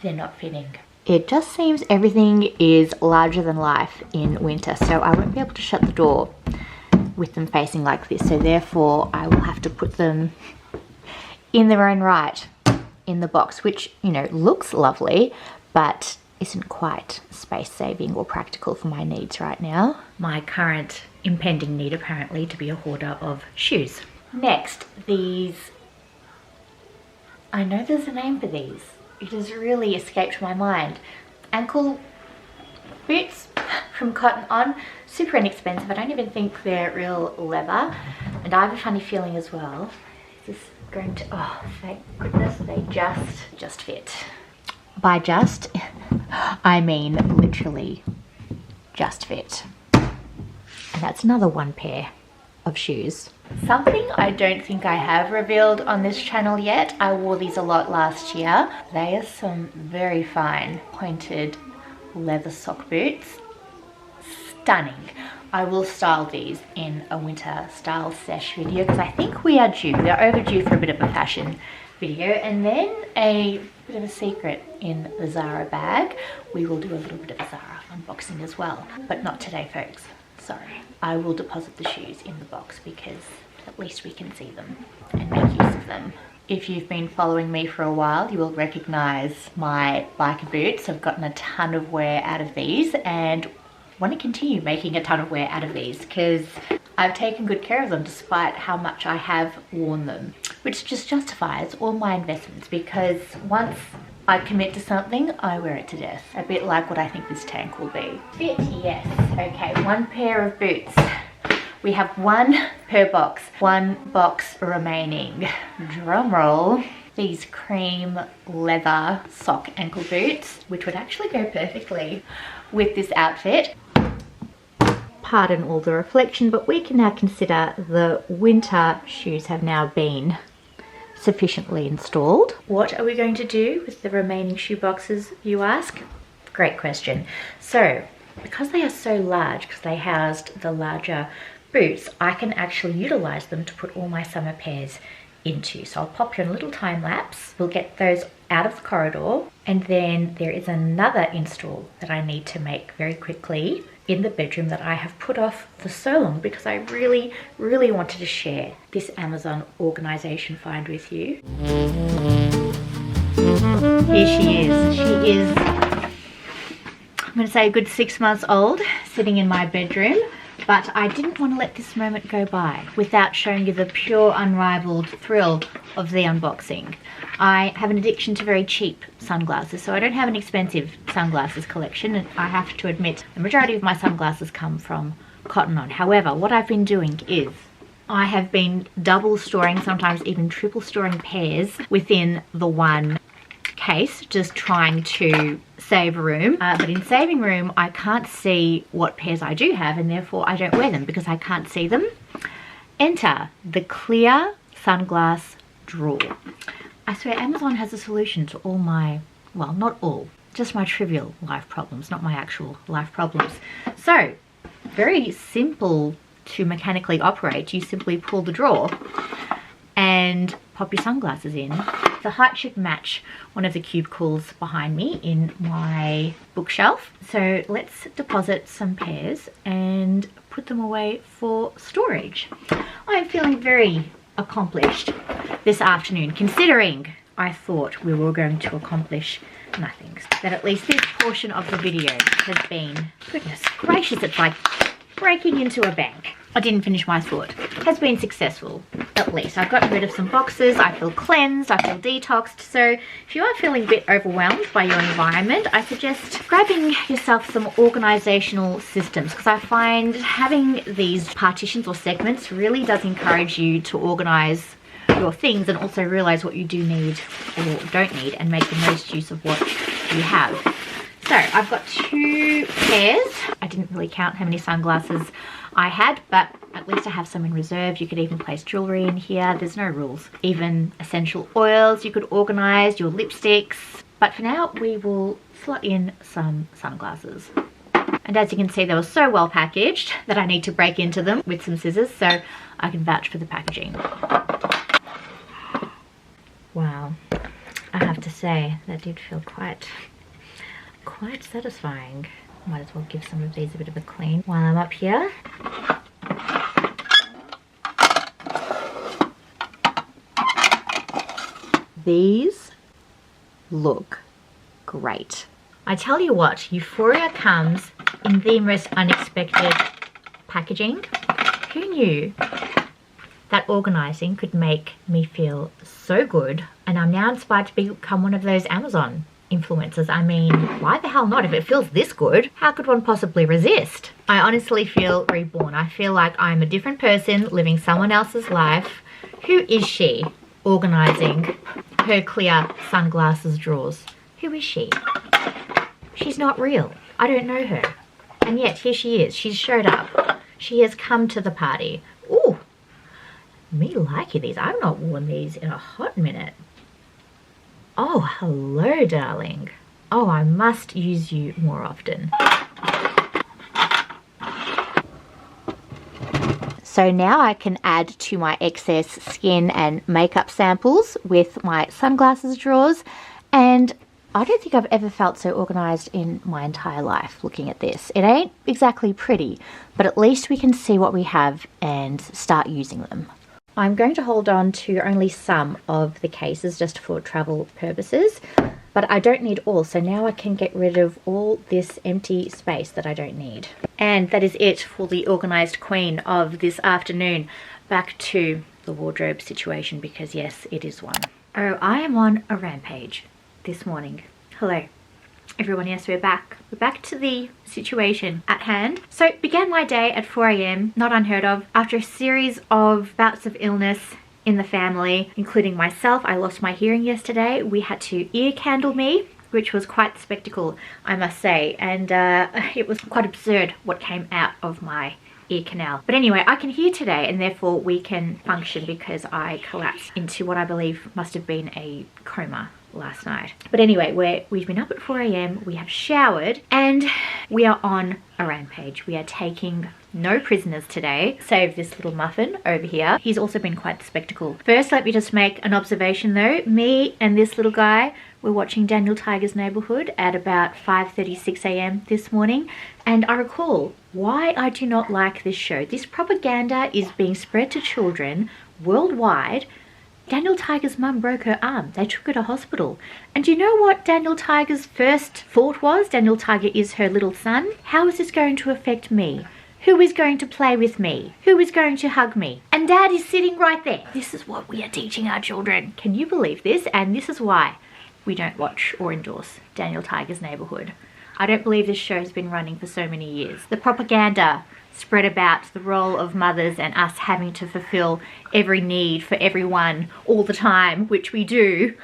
they're not fitting. It just seems everything is larger than life in winter, so I won't be able to shut the door with them facing like this, so therefore I will have to put them in their own right in the box, which, you know, looks lovely but isn't quite space saving or practical for my needs right now. My current impending need apparently to be a hoarder of shoes. Next, these, I know there's a name for these, it has really escaped my mind. Ankle boots from Cotton On, super inexpensive. I don't even think they're real leather, and I have a funny feeling as well. Is this going to, oh thank goodness, they just fit. By just, I mean literally just fit. And that's another 1 pair of shoes. Something I don't think I have revealed on this channel yet. I wore these a lot last year. They are some very fine pointed leather sock boots. Stunning. I will style these in a winter style sesh video because I think we are due. We are overdue for a bit of a fashion video. And then a bit of a secret in the Zara bag. We will do a little bit of a Zara unboxing as well, but not today folks. Sorry. I will deposit the shoes in the box because at least we can see them and make use of them. If you've been following me for a while, you will recognize my biker boots. I've gotten a ton of wear out of these and want to continue making a ton of wear out of these because I've taken good care of them despite how much I have worn them. which just justifies all my investments, because once I commit to something, I wear it to death. A bit like what I think this tank will be. Fit, yes. Okay, 1 pair of boots. We have 1 per box, 1 box remaining. Drum roll. These cream leather sock ankle boots, which would actually go perfectly with this outfit. Pardon all the reflection, but we can now consider the winter shoes have now been sufficiently installed. What are we going to do with the remaining shoe boxes, you ask? Great question. So, because they are so large, because they housed the larger boots, I can actually utilize them to put all my summer pairs into. So I'll pop you on a little time lapse. We'll get those out of the corridor, and then there is another install that I need to make very quickly in the bedroom that I have put off for so long because I really wanted to share this Amazon organisation find with you. Here she is. She is, I'm going to say, a good 6 months old, sitting in my bedroom. But I didn't want to let this moment go by without showing you the pure, unrivaled thrill of the unboxing. I have an addiction to very cheap sunglasses, so I don't have an expensive sunglasses collection, and I have to admit the majority of my sunglasses come from Cotton On. However, what I've been doing is I have been double storing, sometimes even triple storing pairs within the one case, just trying to save room. But in saving room, I can't see what pairs I do have, and therefore I don't wear them because I can't see them. Enter the clear sunglass drawer. I swear Amazon has a solution to all my, well, not all, just my trivial life problems, not my actual life problems. So, very simple to mechanically operate. You simply pull the drawer and pop your sunglasses in. The height should match one of the cubicles behind me in my bookshelf. So let's deposit some pairs and put them away for storage. I'm feeling very accomplished this afternoon, considering I thought we were going to accomplish nothing. That at least this portion of the video has been, goodness gracious, it's like breaking into a bank. I didn't finish my thought. Has been successful, at least. I've gotten rid of some boxes. I feel cleansed. I feel detoxed. So if you are feeling a bit overwhelmed by your environment, I suggest grabbing yourself some organisational systems, because I find having these partitions or segments really does encourage you to organise your things and also realise what you do need or don't need and make the most use of what you have. So I've got 2 pairs. I didn't really count how many sunglasses I had, but at least I have some in reserve. You could even place jewellery in here. There's no rules. Even essential oils you could organise, your lipsticks. But for now, we will slot in some sunglasses. And as you can see, they were so well packaged that I need to break into them with some scissors, so I can vouch for the packaging. Wow. I have to say, that did feel quite satisfying. Might as well give some of these a bit of a clean while I'm up here. These look great. I tell you what, euphoria comes in the most unexpected packaging. Who knew that organising could make me feel so good? And I'm now inspired to become one of those Amazon influencers. I mean, why the hell not? If it feels this good, how could one possibly resist? I honestly feel reborn. I feel like I'm a different person living someone else's life. Who is she organising her clear sunglasses drawers? Who is she? She's not real. I don't know her. And yet here she is. She's showed up. She has come to the party. Ooh, me liking these. I've not worn these in a hot minute. Oh, hello, darling. Oh, I must use you more often. So now I can add to my excess skin and makeup samples with my sunglasses drawers, and I don't think I've ever felt so organised in my entire life looking at this. It ain't exactly pretty, but at least we can see what we have and start using them. I'm going to hold on to only some of the cases just for travel purposes, but I don't need all, so now I can get rid of all this empty space that I don't need. And that is it for the organised queen of this afternoon. Back to the wardrobe situation, because yes, it is one. Oh, I am on a rampage this morning. Hello everyone, yes, we're back. We're back to the situation at hand. So began my day at 4 a.m, not unheard of, after a series of bouts of illness in the family, including myself. I lost my hearing yesterday. We had to ear candle me, which was quite the spectacle, I must say, and it was quite absurd what came out of my ear canal. But anyway, I can hear today, and therefore we can function, because I collapsed into what I believe must have been a coma last night. But anyway, we've been up at 4 a.m, we have showered, and we are on a rampage. We are taking no prisoners today, save this little muffin over here. He's also been quite the spectacle. First, let me just make an observation though. Me and this little guy were watching Daniel Tiger's Neighbourhood at about 5:36 a.m. this morning, and I recall why I do not like this show. This propaganda is being spread to children worldwide. Daniel Tiger's mum broke her arm. They took her to hospital. And do you know what Daniel Tiger's first thought was? Daniel Tiger is her little son. How is this going to affect me? Who is going to play with me? Who is going to hug me? And Dad is sitting right there. This is what we are teaching our children. Can you believe this? And this is why we don't watch or endorse Daniel Tiger's Neighbourhood. I don't believe this show has been running for so many years. The propaganda spread about the role of mothers and us having to fulfill every need for everyone all the time, which we do,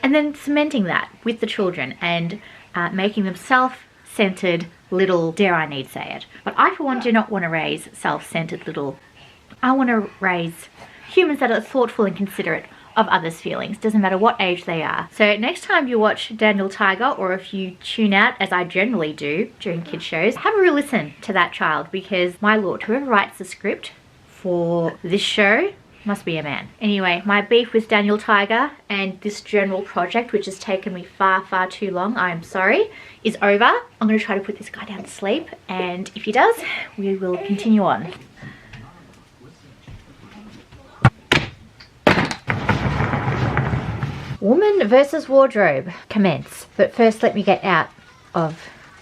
and then cementing that with the children and making them self-centered little, dare I need say it, but I for one do not want to raise self-centered little. I want to raise humans that are thoughtful and considerate of others' feelings, doesn't matter what age they are. So next time you watch Daniel Tiger, or if you tune out, as I generally do during kids shows, have a real listen to that child, because my lord, whoever writes the script for this show must be a man. Anyway, my beef with Daniel Tiger and this general project, which has taken me far too long, I am sorry, is over. I'm going to try to put this guy down to sleep, and if he does, we will continue on. Woman versus wardrobe commence. But first, let me get out of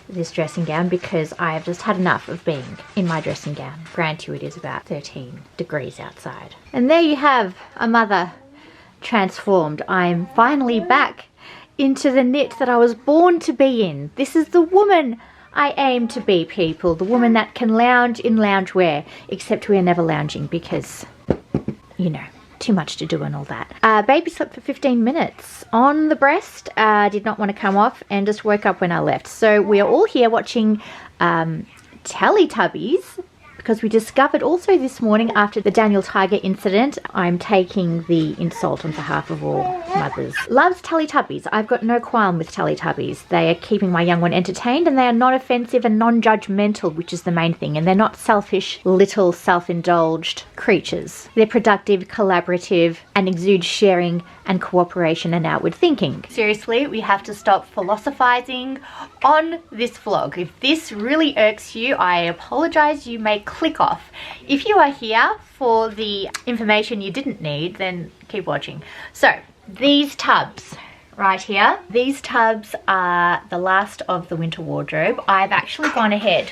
this dressing gown, because I have just had enough of being in my dressing gown. Grant you, it is about 13 degrees outside. And there you have a mother transformed. I'm finally back into the knit that I was born to be in. This is the woman I aim to be, people. The woman that can lounge in loungewear, except we are never lounging because, you know, too much to do and all that. Baby slept for 15 minutes on the breast, did not want to come off, and just woke up when I left. So we are all here watching Teletubbies, because we discovered also this morning, after the Daniel Tiger incident, I'm taking the insult on behalf of all mothers. Loves Teletubbies. I've got no qualm with Teletubbies. They are keeping my young one entertained, and they are not offensive and non-judgmental, which is the main thing. And they're not selfish, little self-indulged creatures. They're productive, collaborative, and exude sharing and cooperation and outward thinking. Seriously, we have to stop philosophizing on this vlog. If this really irks you, I apologize. You may click off. If you are here for the information you didn't need, then keep watching. So these tubs right here, these tubs are the last of the winter wardrobe. I've actually gone ahead,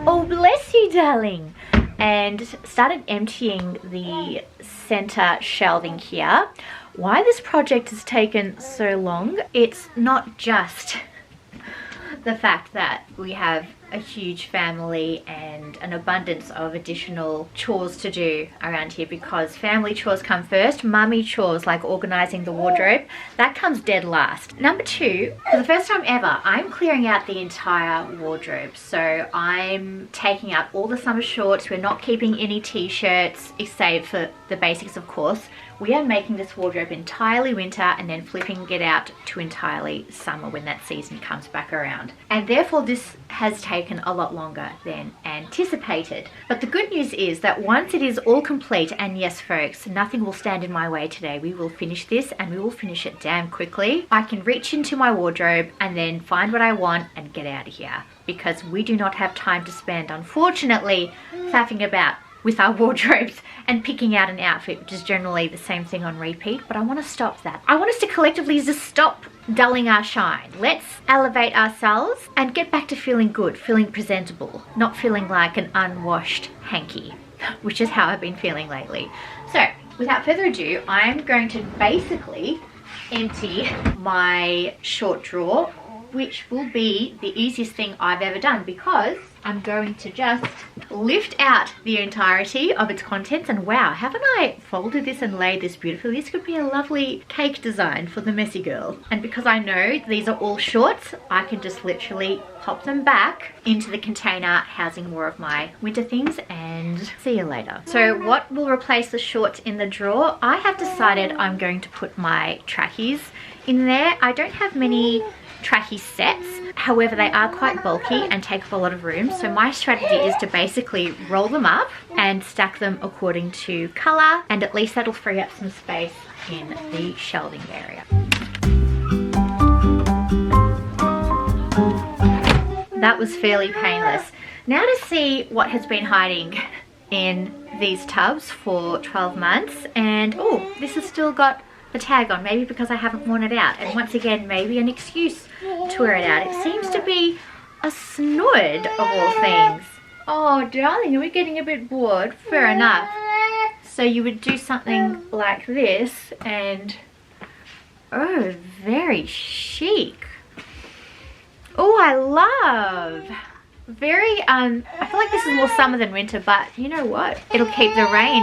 oh bless you darling, and started emptying the center shelving here. Why this project has taken so long, it's not just the fact that we have a huge family and an abundance of additional chores to do around here, because family chores come first. Mummy chores like organizing the wardrobe, that comes dead last. Number two, for the first time ever, I'm clearing out the entire wardrobe. So I'm taking out all the summer shorts. We're not keeping any t-shirts, save for the basics, of course. We are making this wardrobe entirely winter and then flipping it out to entirely summer when that season comes back around. And therefore this has taken a lot longer than anticipated. But the good news is that once it is all complete, and yes folks, nothing will stand in my way today, we will finish this and we will finish it damn quickly. I can reach into my wardrobe and then find what I want and get out of here, because we do not have time to spend, unfortunately, faffing about with our wardrobes and picking out an outfit, which is generally the same thing on repeat. But I want to stop that. I want us to collectively just stop dulling our shine. Let's elevate ourselves and get back to feeling good, feeling presentable, not feeling like an unwashed hanky. which is how I've been feeling lately. So without further ado, I'm going to basically empty my short drawer, which will be the easiest thing I've ever done, because I'm going to just lift out the entirety of its contents. And wow, haven't I folded this and laid this beautifully? This could be a lovely cake design for the messy girl. And because I know these are all shorts, I can just literally pop them back into the container housing more of my winter things, and see you later. So what will replace the shorts in the drawer? I have decided I'm going to put my trackies in there. I don't have many trackie sets, however they are quite bulky and take up a lot of room, so my strategy is to basically roll them up and stack them according to colour, and at least that'll free up some space in the shelving area. That was fairly painless. Now to see what has been hiding in these tubs for 12 months, and oh, this has still got the tag on, maybe because I haven't worn it out, and once again maybe an excuse to wear it out. It seems to be a snood of all things. Oh darling, are we getting a bit bored? Fair enough. So you would do something like this, and oh, very chic. Oh, I love. Very I feel like this is more summer than winter, but you know what, it'll keep the rain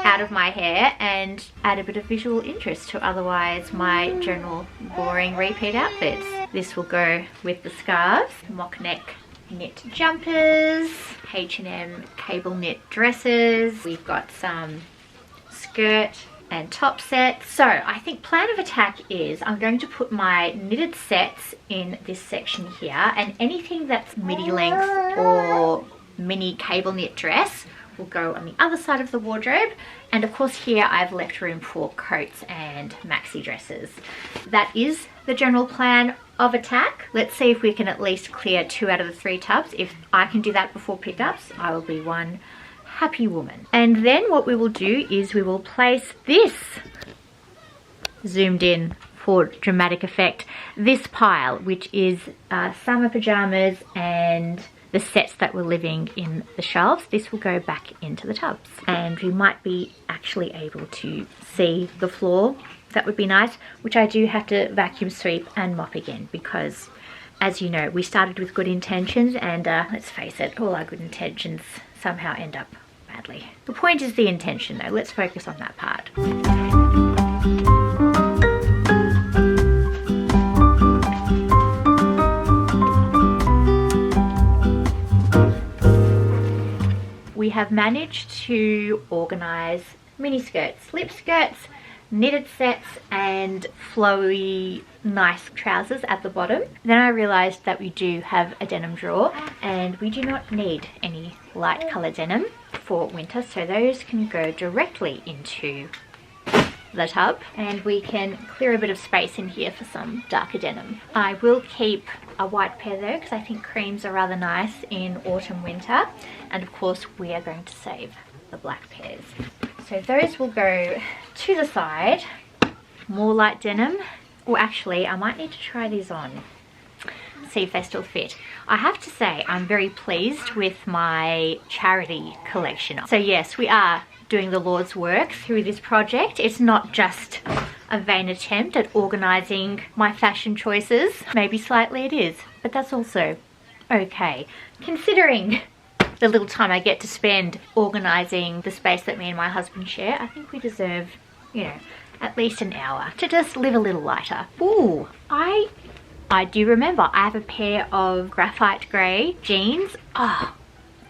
out of my hair and add a bit of visual interest to otherwise my general boring repeat outfits. This will go with the scarves, mock neck knit jumpers, H&M cable knit dresses. We've got some skirt and top sets. So I think plan of attack is I'm going to put my knitted sets in this section here, and anything that's midi length or mini cable knit dress will go on the other side of the wardrobe. And of course here I've left room for coats and maxi dresses. That is the general plan of attack. Let's see if we can at least clear 2 out of the 3 tubs. If I can do that before pickups, I will be one happy woman. And then what we will do is we will place this, zoomed in for dramatic effect, this pile, which is summer pajamas and the sets that were living in the shelves. This will go back into the tubs, and we might be actually able to see the floor. That would be nice, which I do have to vacuum sweep and mop again, because as you know, we started with good intentions, and let's face it, all our good intentions somehow end up badly. The point is the intention though. Let's focus on that part. We have managed to organise mini skirts, slip skirts, knitted sets and flowy nice trousers at the bottom. Then I realised that we do have a denim drawer, and we do not need any light colour denim for winter, so those can go directly into the tub, and we can clear a bit of space in here for some darker denim. I will keep a white pair though, because I think creams are rather nice in autumn winter, and of course we are going to save the black pairs. So those will go to the side. More light denim. Well, actually I might need to try these on, see if they still fit. I have to say I'm very pleased with my charity collection. So yes, we are doing the Lord's work through this project. It's not just a vain attempt at organising my fashion choices. Maybe slightly it is, but that's also okay, considering the little time I get to spend organising the space that me and my husband share. I think we deserve, you know, at least an hour to just live a little lighter. Ooh, I do remember I have a pair of graphite grey jeans. Oh,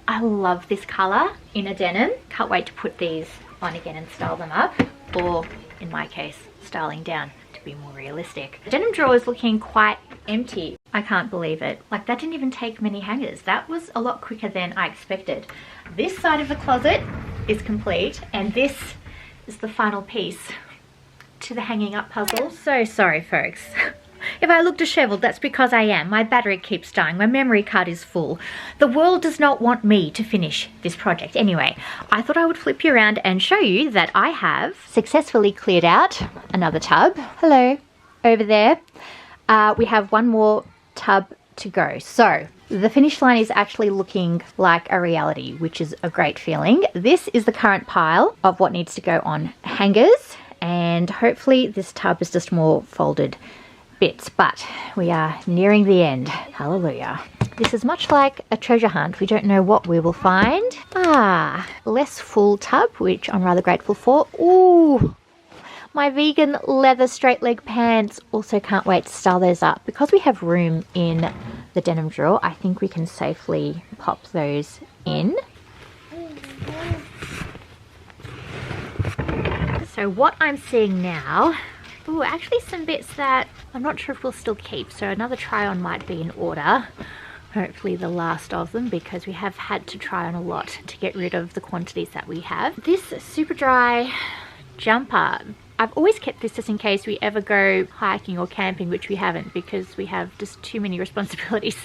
I love this colour in a denim. Can't wait to put these on again and style them up, or in my case, styling down to be more realistic. The denim drawer is looking quite empty. I can't believe it. Like, that didn't even take many hangers. That was a lot quicker than I expected. This side of the closet is complete, and this is the final piece to the hanging up puzzle. So sorry folks. If I look disheveled, that's because I am. My battery keeps dying. My memory card is full. The world does not want me to finish this project. Anyway, I thought I would flip you around and show you that I have successfully cleared out another tub. Hello, over there. We have one more tub to go. So The finish line is actually looking like a reality, which is a great feeling. This is the current pile of what needs to go on hangers, and hopefully this tub is just more folded bits, but we are nearing the end. Hallelujah. This is much like a treasure hunt. We don't know what we will find. Less full tub, which I'm rather grateful for. Ooh, my vegan leather straight leg pants. Also can't wait to style those up. Because we have room in the denim drawer, I think we can safely pop those in. So what I'm seeing now, ooh, actually some bits that I'm not sure if we'll still keep. So another try on might be in order. Hopefully the last of them, because we have had to try on a lot to get rid of the quantities that we have. This super dry jumper, I've always kept this just in case we ever go hiking or camping, which we haven't because we have just too many responsibilities.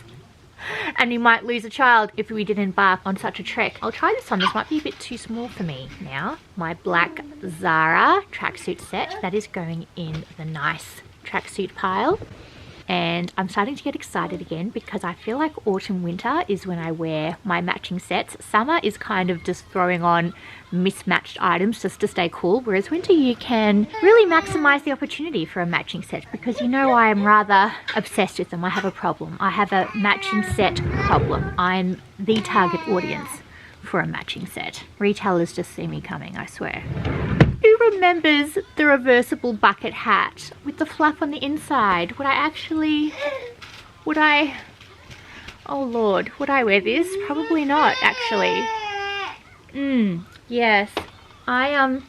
And we might lose a child if we didn't embark on such a trek. I'll try this on. This might be a bit too small for me now. My black Zara tracksuit set, that is going in the nice tracksuit pile. And I'm starting to get excited again because I feel like autumn winter is when I wear my matching sets. Summer is kind of just throwing on mismatched items just to stay cool, whereas winter you can really maximize the opportunity for a matching set, because you know I am rather obsessed with them. I have a problem. I have a matching set problem. I'm the target audience for a matching set. Retailers just see me coming, I swear. Who remembers the reversible bucket hat with the flap on the inside? Oh Lord, would I wear this? Probably not, actually. Yes. I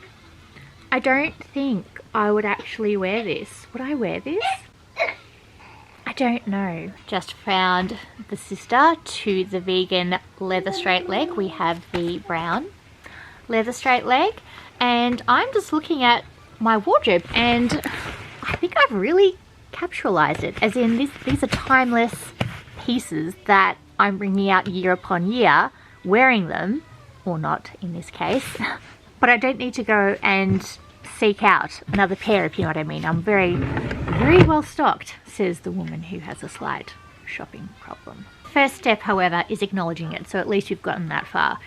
don't think I would actually wear this. Would I wear this? I don't know. Just found the sister to the vegan leather straight leg. We have the brown leather straight leg. And I'm just looking at my wardrobe and I think I've really capitalized it. As in these are timeless pieces that I'm bringing out year upon year, wearing them, or not in this case. But I don't need to go and seek out another pair, if you know what I mean. I'm very, very well stocked, says the woman who has a slight shopping problem. First step, however, is acknowledging it. So at least we've gotten that far.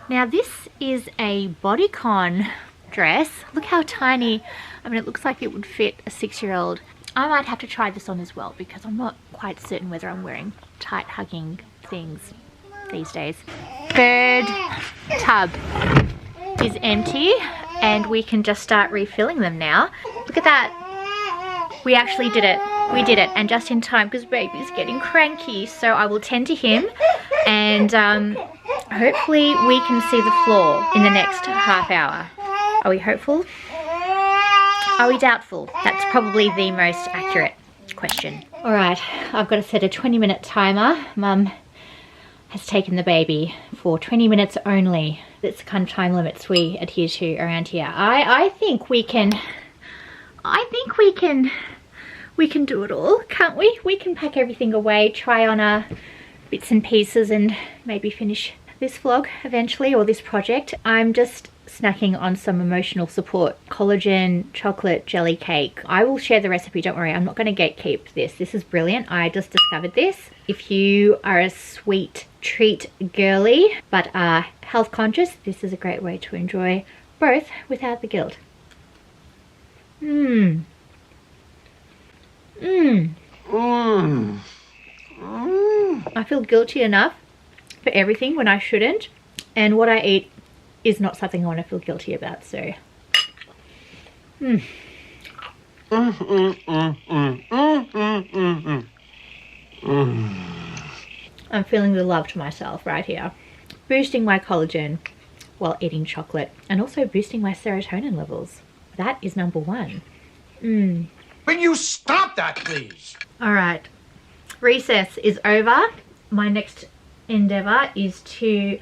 Now this is a bodycon dress. Look how tiny. I mean, it looks like it would fit a 6-year-old. I might have to try this on as well because I'm not quite certain whether I'm wearing tight hugging things these days. Third tub is empty and we can just start refilling them now. Look at that. We actually did it. We did it, and just in time because baby's getting cranky. So I will tend to him and hopefully we can see the floor in the next half hour. Are we hopeful? Are we doubtful? That's probably the most accurate question. All right, I've got to set a 20-minute timer. Mum has taken the baby for 20 minutes only. That's the kind of time limits we adhere to around here. I think we can do it all, can't we? We can pack everything away, try on our bits and pieces and maybe finish this vlog eventually, or this project. I'm just snacking on some emotional support. Collagen chocolate jelly cake. I will share the recipe, don't worry. I'm not going to gatekeep this. This is brilliant. I just discovered this. If you are a sweet treat girly but are health conscious, this is a great way to enjoy both without the guilt. I feel guilty enough for everything when I shouldn't, and what I eat is not something I want to feel guilty about, so I'm feeling the love to myself right here, boosting my collagen while eating chocolate and also boosting my serotonin levels. That is number one. Will you stop that, please? All right, recess is over. My next endeavor is to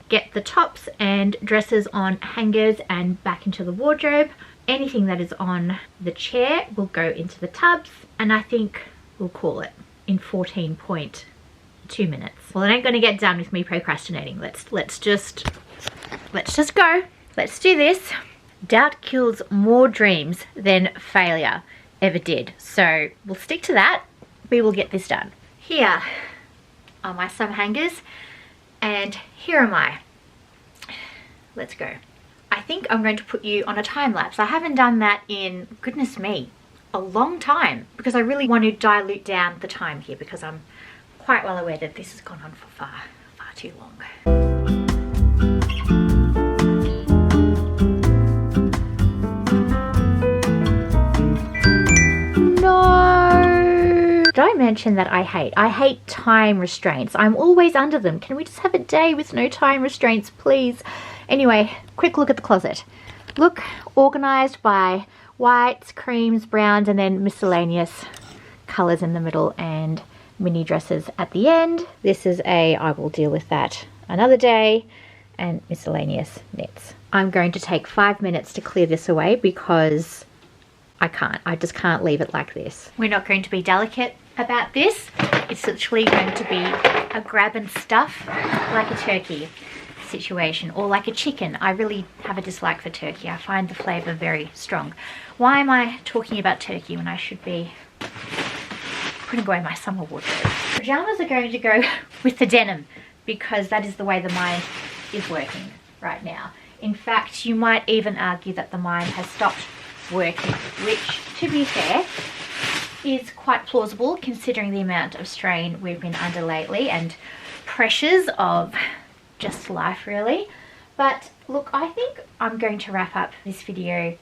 get the tops and dresses on hangers and back into the wardrobe. Anything that is on the chair will go into the tubs, and I think we'll call it in 14.2 minutes. Well, it ain't gonna get done with me procrastinating. Let's just go. Let's do this. Doubt kills more dreams than failure ever did. So we'll stick to that. We will get this done. Here are my summer hangers, and here am I. Let's go. I think I'm going to put you on a time lapse. I haven't done that in, goodness me, a long time, because I really want to dilute down the time here, because I'm quite well aware that this has gone on for far too long. No! Did I mention that I hate time restraints? I'm always under them. Can we just have a day with no time restraints, please? Anyway, quick look at the closet. Look, organised by whites, creams, browns, and then miscellaneous colours in the middle and mini dresses at the end. This is I will deal with that another day, and miscellaneous knits. I'm going to take 5 minutes to clear this away because I just can't leave it like this. We're not going to be delicate about this. It's literally going to be a grab and stuff like a turkey situation, or like a chicken. I really have a dislike for turkey. I find the flavour very strong. Why am I talking about turkey when I should be putting away my summer wardrobe? Pajamas are going to go with the denim because that is the way the mind is working right now. In fact, you might even argue that the mind has stopped working, which, to be fair, is quite plausible considering the amount of strain we've been under lately and pressures of just life, really. But look, I think I'm going to wrap up this video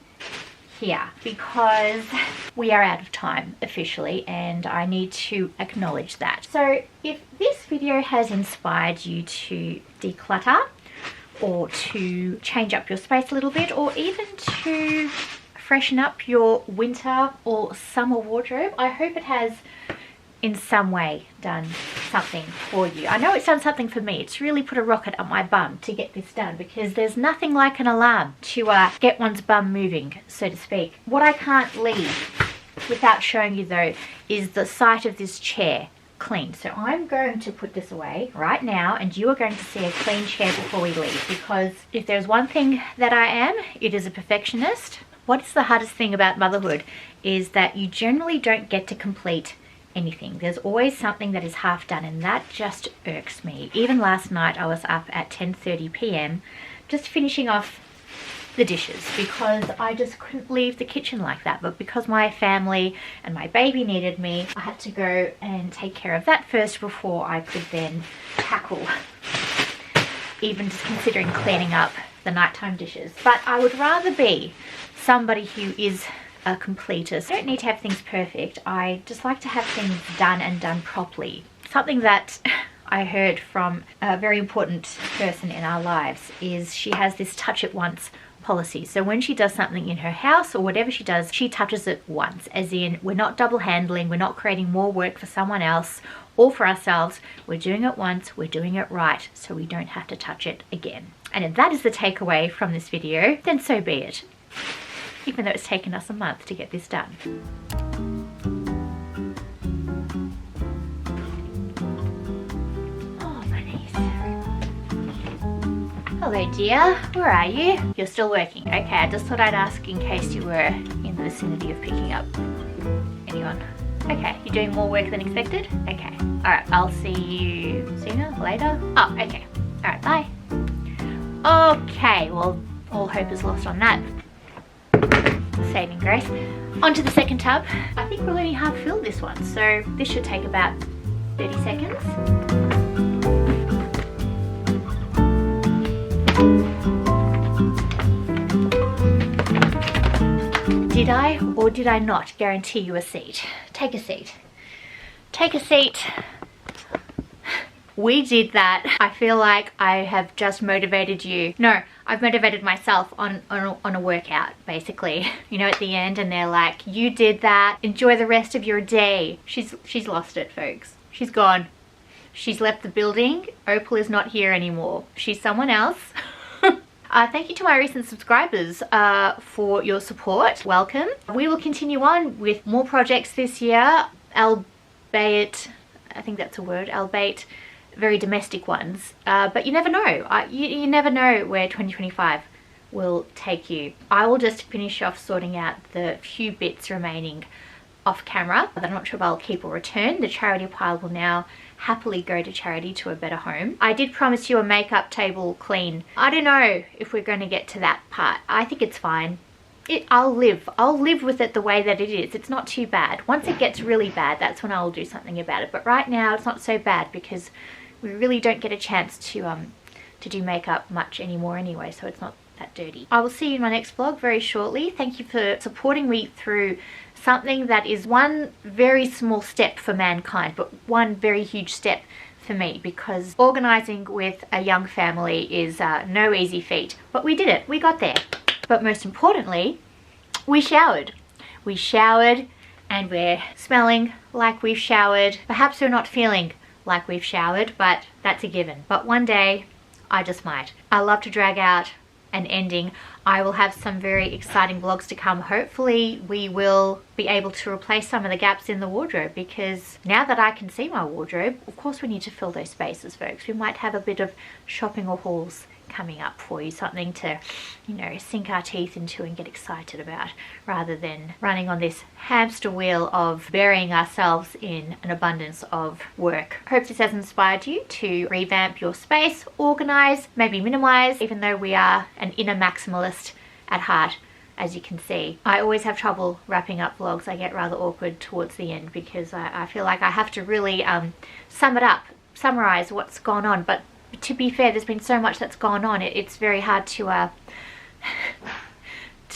here because we are out of time officially, and I need to acknowledge that. So if this video has inspired you to declutter, or to change up your space a little bit, or even to freshen up your winter or summer wardrobe, I hope it has in some way done something for you. I know it's done something for me. It's really put a rocket up my bum to get this done, because there's nothing like an alarm to get one's bum moving, so to speak. What I can't leave without showing you though is the sight of this chair clean. So I'm going to put this away right now, and you are going to see a clean chair before we leave, because if there's one thing that I am, it is a perfectionist. What is the hardest thing about motherhood is that you generally don't get to complete anything. There's always something that is half done, and that just irks me. Even last night I was up at 10:30 p.m. just finishing off the dishes because I just couldn't leave the kitchen like that. But because my family and my baby needed me, I had to go and take care of that first before I could then tackle even just considering cleaning up the nighttime dishes. But I would rather be somebody who is a completist. I don't need to have things perfect. I just like to have things done and done properly. Something that I heard from a very important person in our lives is she has this touch it once policy. So when she does something in her house or whatever she does, she touches it once, as in we're not double handling, we're not creating more work for someone else or for ourselves. We're doing it once, we're doing it right, so we don't have to touch it again. And if that is the takeaway from this video, then so be it. Even though it's taken us a month to get this done. Oh, my knees. Hello dear, where are you? You're still working. Okay, I just thought I'd ask in case you were in the vicinity of picking up anyone. Okay, you're doing more work than expected? Okay, alright, I'll see you sooner, later? Oh, okay. Alright, bye. Okay, well, all hope is lost on that. Saving grace. On to the second tub. I think we're only half filled this one, so this should take about 30 seconds. Did I or did I not guarantee you a seat? Take a seat. Take a seat. We did that. I feel like I have just motivated you. No, I've motivated myself on a workout, basically. You know, at the end, and they're like, you did that. Enjoy the rest of your day. She's lost it, folks. She's gone. She's left the building. Opal is not here anymore. She's someone else. Thank you to my recent subscribers for your support. Welcome. We will continue on with more projects this year, albeit, I think that's a word, albeit very domestic ones, but you never know. You never know where 2025 will take you. I will just finish off sorting out the few bits remaining off camera that I'm not sure if I'll keep or return. The charity pile will now happily go to charity to a better home. I did promise you a makeup table clean. I don't know if we're going to get to that part. I think it's fine. I'll live with it the way that it is. It's not too bad. Once it gets really bad, that's when I'll do something about it. But right now it's not so bad because we really don't get a chance to do makeup much anymore anyway, so it's not that dirty. I will see you in my next vlog very shortly. Thank you for supporting me through something that is one very small step for mankind, but one very huge step for me, because organising with a young family is no easy feat. But we did it. We got there. But most importantly, we showered. We showered and we're smelling like we've showered. Perhaps we're not feeling like we've showered, but that's a given. But one day, I just might. I love to drag out an ending. I will have some very exciting vlogs to come. Hopefully we will be able to replace some of the gaps in the wardrobe, because now that I can see my wardrobe, of course we need to fill those spaces, folks. We might have a bit of shopping or hauls coming up for you, something to, you know, sink our teeth into and get excited about, rather than running on this hamster wheel of burying ourselves in an abundance of work. Hope this has inspired you to revamp your space, organize, maybe minimize, even though we are an inner maximalist at heart. As you can see, I always have trouble wrapping up vlogs. I get rather awkward towards the end because I feel like I have to really sum it up, summarize what's gone on. But to be fair, there's been so much that's gone on, it's very hard to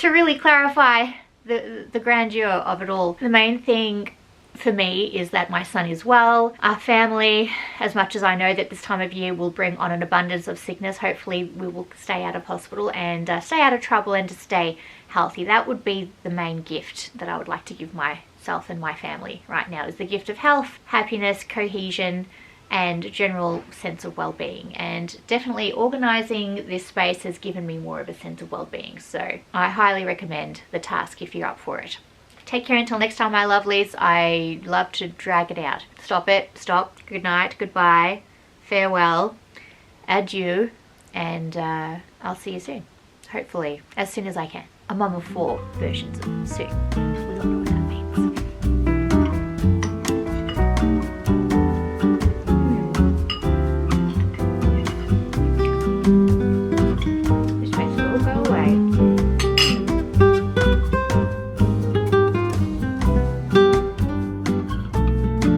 really clarify the grandeur of it all. The main thing for me is that my son is well. Our family, as much as I know that this time of year will bring on an abundance of sickness, hopefully we will stay out of hospital and stay out of trouble and to stay healthy. That would be the main gift that I would like to give myself and my family right now, is the gift of health, happiness, cohesion, and general sense of well-being. And definitely organising this space has given me more of a sense of well-being, so I highly recommend the task if you're up for it. Take care until next time, my lovelies. I love to drag it out. Stop it, stop, good night, goodbye, farewell, adieu, and I'll see you soon. Hopefully as soon as I can. A mum of 4 versions of soon. We all know that.